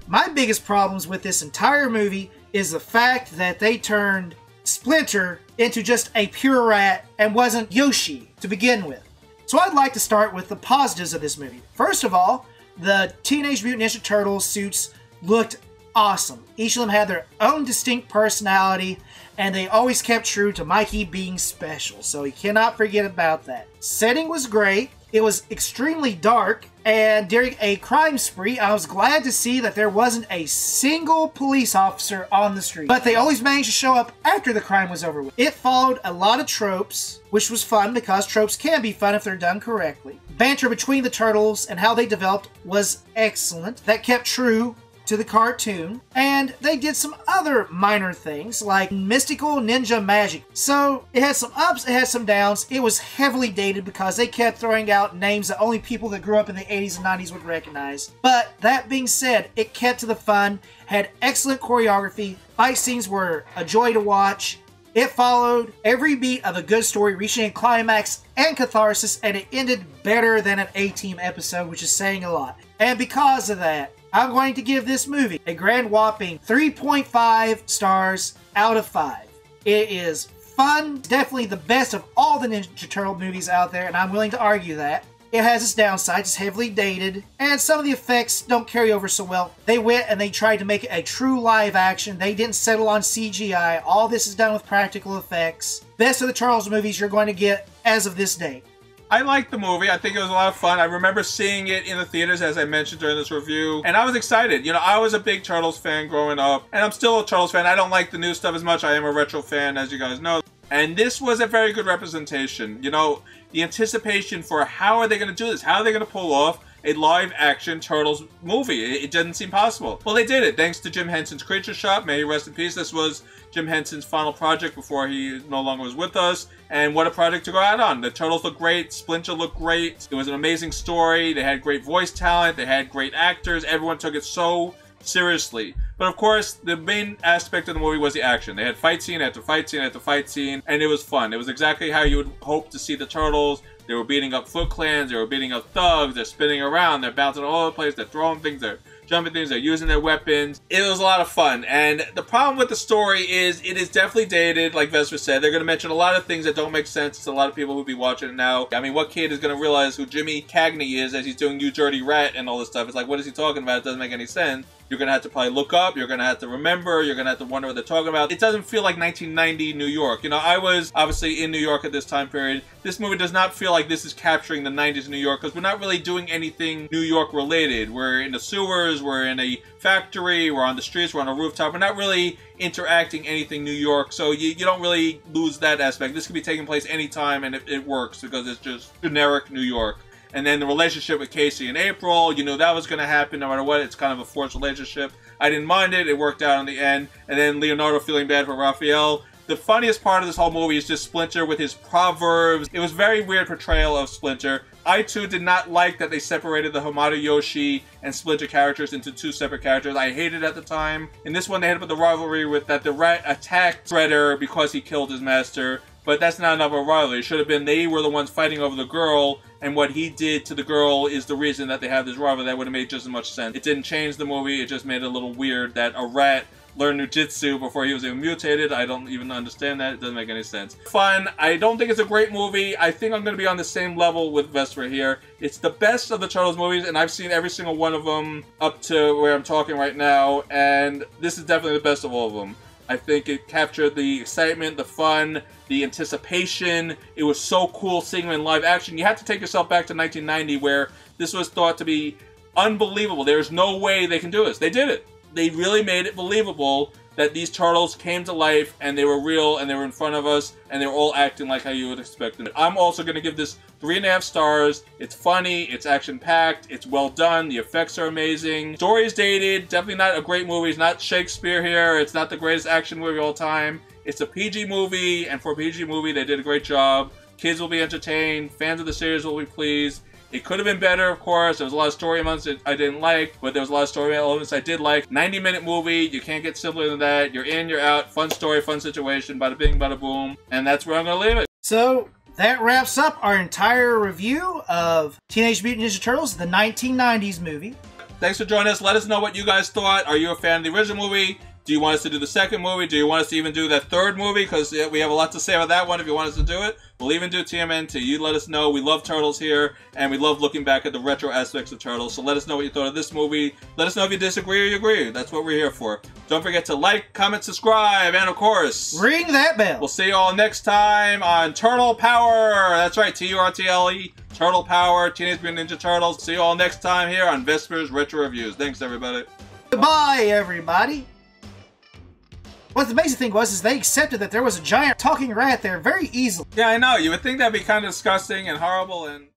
my biggest problems with this entire movie is the fact that they turned Splinter into just a pure rat and wasn't Yoshi to begin with. So I'd like to start with the positives of this movie. First of all, the Teenage Mutant Ninja Turtles suits looked awesome. Each of them had their own distinct personality, and they always kept true to Mikey being special, so you cannot forget about that. Setting was great. It was extremely dark, and during a crime spree, I was glad to see that there wasn't a single police officer on the street. But they always managed to show up after the crime was over with. It followed a lot of tropes, which was fun because tropes can be fun if they're done correctly. Banter between the turtles and how they developed was excellent. That kept true to the cartoon, and they did some other minor things like mystical ninja magic. So it had some ups, it had some downs. It was heavily dated because they kept throwing out names that only people that grew up in the 80s and 90s would recognize. But that being said, it kept to the fun, had excellent choreography, fight scenes were a joy to watch. It followed every beat of a good story, reaching a climax and catharsis, and it ended better than an A-Team episode, which is saying a lot. And because of that, I'm going to give this movie a grand whopping 3.5 stars out of 5. It is fun, definitely the best of all the Ninja Turtle movies out there, and I'm willing to argue that. It has its downsides, it's heavily dated, and some of the effects don't carry over so well. They went and they tried to make it a true live action. They didn't settle on CGI. All this is done with practical effects. Best of the Turtles movies you're going to get as of this date. I liked the movie. I think it was a lot of fun. I remember seeing it in the theaters, as I mentioned during this review, and I was excited. You know, I was a big Turtles fan growing up, and I'm still a Turtles fan. I don't like the new stuff as much. I am a retro fan, as you guys know. And this was a very good representation. You know, the anticipation for how are they going to do this? How are they going to pull off a live-action Turtles movie? It didn't seem possible. Well, they did it, thanks to Jim Henson's Creature Shop. May he rest in peace. This was Jim Henson's final project before he no longer was with us. And what a project to go out on. The Turtles looked great. Splinter looked great. It was an amazing story. They had great voice talent. They had great actors. Everyone took it so seriously. But of course, the main aspect of the movie was the action. They had fight scene after fight scene after fight scene, and it was fun. It was exactly how you would hope to see the Turtles. They were beating up Foot Clans, they were beating up thugs, they're spinning around, they're bouncing all over the place, they're throwing things, they're jumping things, they're using their weapons. It was a lot of fun, and the problem with the story is it is definitely dated, like Vespor said. They're going to mention a lot of things that don't make sense to a lot of people who'll be watching it now. I mean, what kid is going to realize who Jimmy Cagney is as he's doing You Dirty Rat and all this stuff? It's like, what is he talking about? It doesn't make any sense. You're going to have to probably look up, you're going to have to remember, you're going to have to wonder what they're talking about. It doesn't feel like 1990 New York. You know, I was obviously in New York at this time period. This movie does not feel like this is capturing the 90s New York, because we're not really doing anything New York related. We're in the sewers, we're in a factory, we're on the streets, we're on a rooftop. We're not really interacting anything New York, so you don't really lose that aspect. This could be taking place anytime, and it works because it's just generic New York. And then the relationship with Casey and April, you knew that was going to happen no matter what. It's kind of a forced relationship. I didn't mind it. It worked out in the end. And then Leonardo feeling bad for Raphael. The funniest part of this whole movie is just Splinter with his proverbs. It was a very weird portrayal of Splinter. I, too, did not like that they separated the Hamato Yoshi and Splinter characters into two separate characters. I hated it at the time. In this one, they had to put the rivalry with that the rat attacked Shredder because he killed his master. But that's not enough of a rivalry. It should have been they were the ones fighting over the girl, and what he did to the girl is the reason that they have this rivalry. That would have made just as much sense. It didn't change the movie. It just made it a little weird that a rat learned Nujitsu before he was even mutated. I don't even understand that. It doesn't make any sense. Fun. I don't think it's a great movie. I think I'm going to be on the same level with Vespor here. It's the best of the Turtles movies, and I've seen every single one of them up to where I'm talking right now, and this is definitely the best of all of them. I think it captured the excitement, the fun, the anticipation. It was so cool seeing them in live action. You have to take yourself back to 1990 where this was thought to be unbelievable. There's no way they can do this. They did it. They really made it believable that these turtles came to life and they were real and they were in front of us and they were all acting like how you would expect them. I'm also going to give this 3.5 stars. It's funny, it's action-packed, it's well done, the effects are amazing. Story is dated, definitely not a great movie. It's not Shakespeare here, it's not the greatest action movie of all time. It's a PG movie, and for a PG movie, they did a great job. Kids will be entertained, fans of the series will be pleased. It could have been better, of course. There was a lot of story elements that I didn't like, but there was a lot of story elements I did like. 90-minute movie, you can't get simpler than that. You're in, you're out, fun story, fun situation, bada bing, bada boom. And that's where I'm going to leave it. So that wraps up our entire review of Teenage Mutant Ninja Turtles, the 1990s movie. Thanks for joining us. Let us know what you guys thought. Are you a fan of the original movie? Do you want us to do the second movie? Do you want us to even do that third movie? Because we have a lot to say about that one if you want us to do it. We'll even do TMNT. You let us know. We love Turtles here, and we love looking back at the retro aspects of Turtles. So let us know what you thought of this movie. Let us know if you disagree or you agree. That's what we're here for. Don't forget to like, comment, subscribe, and of course, ring that bell. We'll see you all next time on Turtle Power. That's right, TURTLE, Turtle Power, Teenage Mutant Ninja Turtles. See you all next time here on Vesper's Retro Reviews. Thanks, everybody. Goodbye, everybody. What the amazing thing was is they accepted that there was a giant talking rat there very easily. Yeah, I know. You would think that'd be kind of disgusting and horrible and...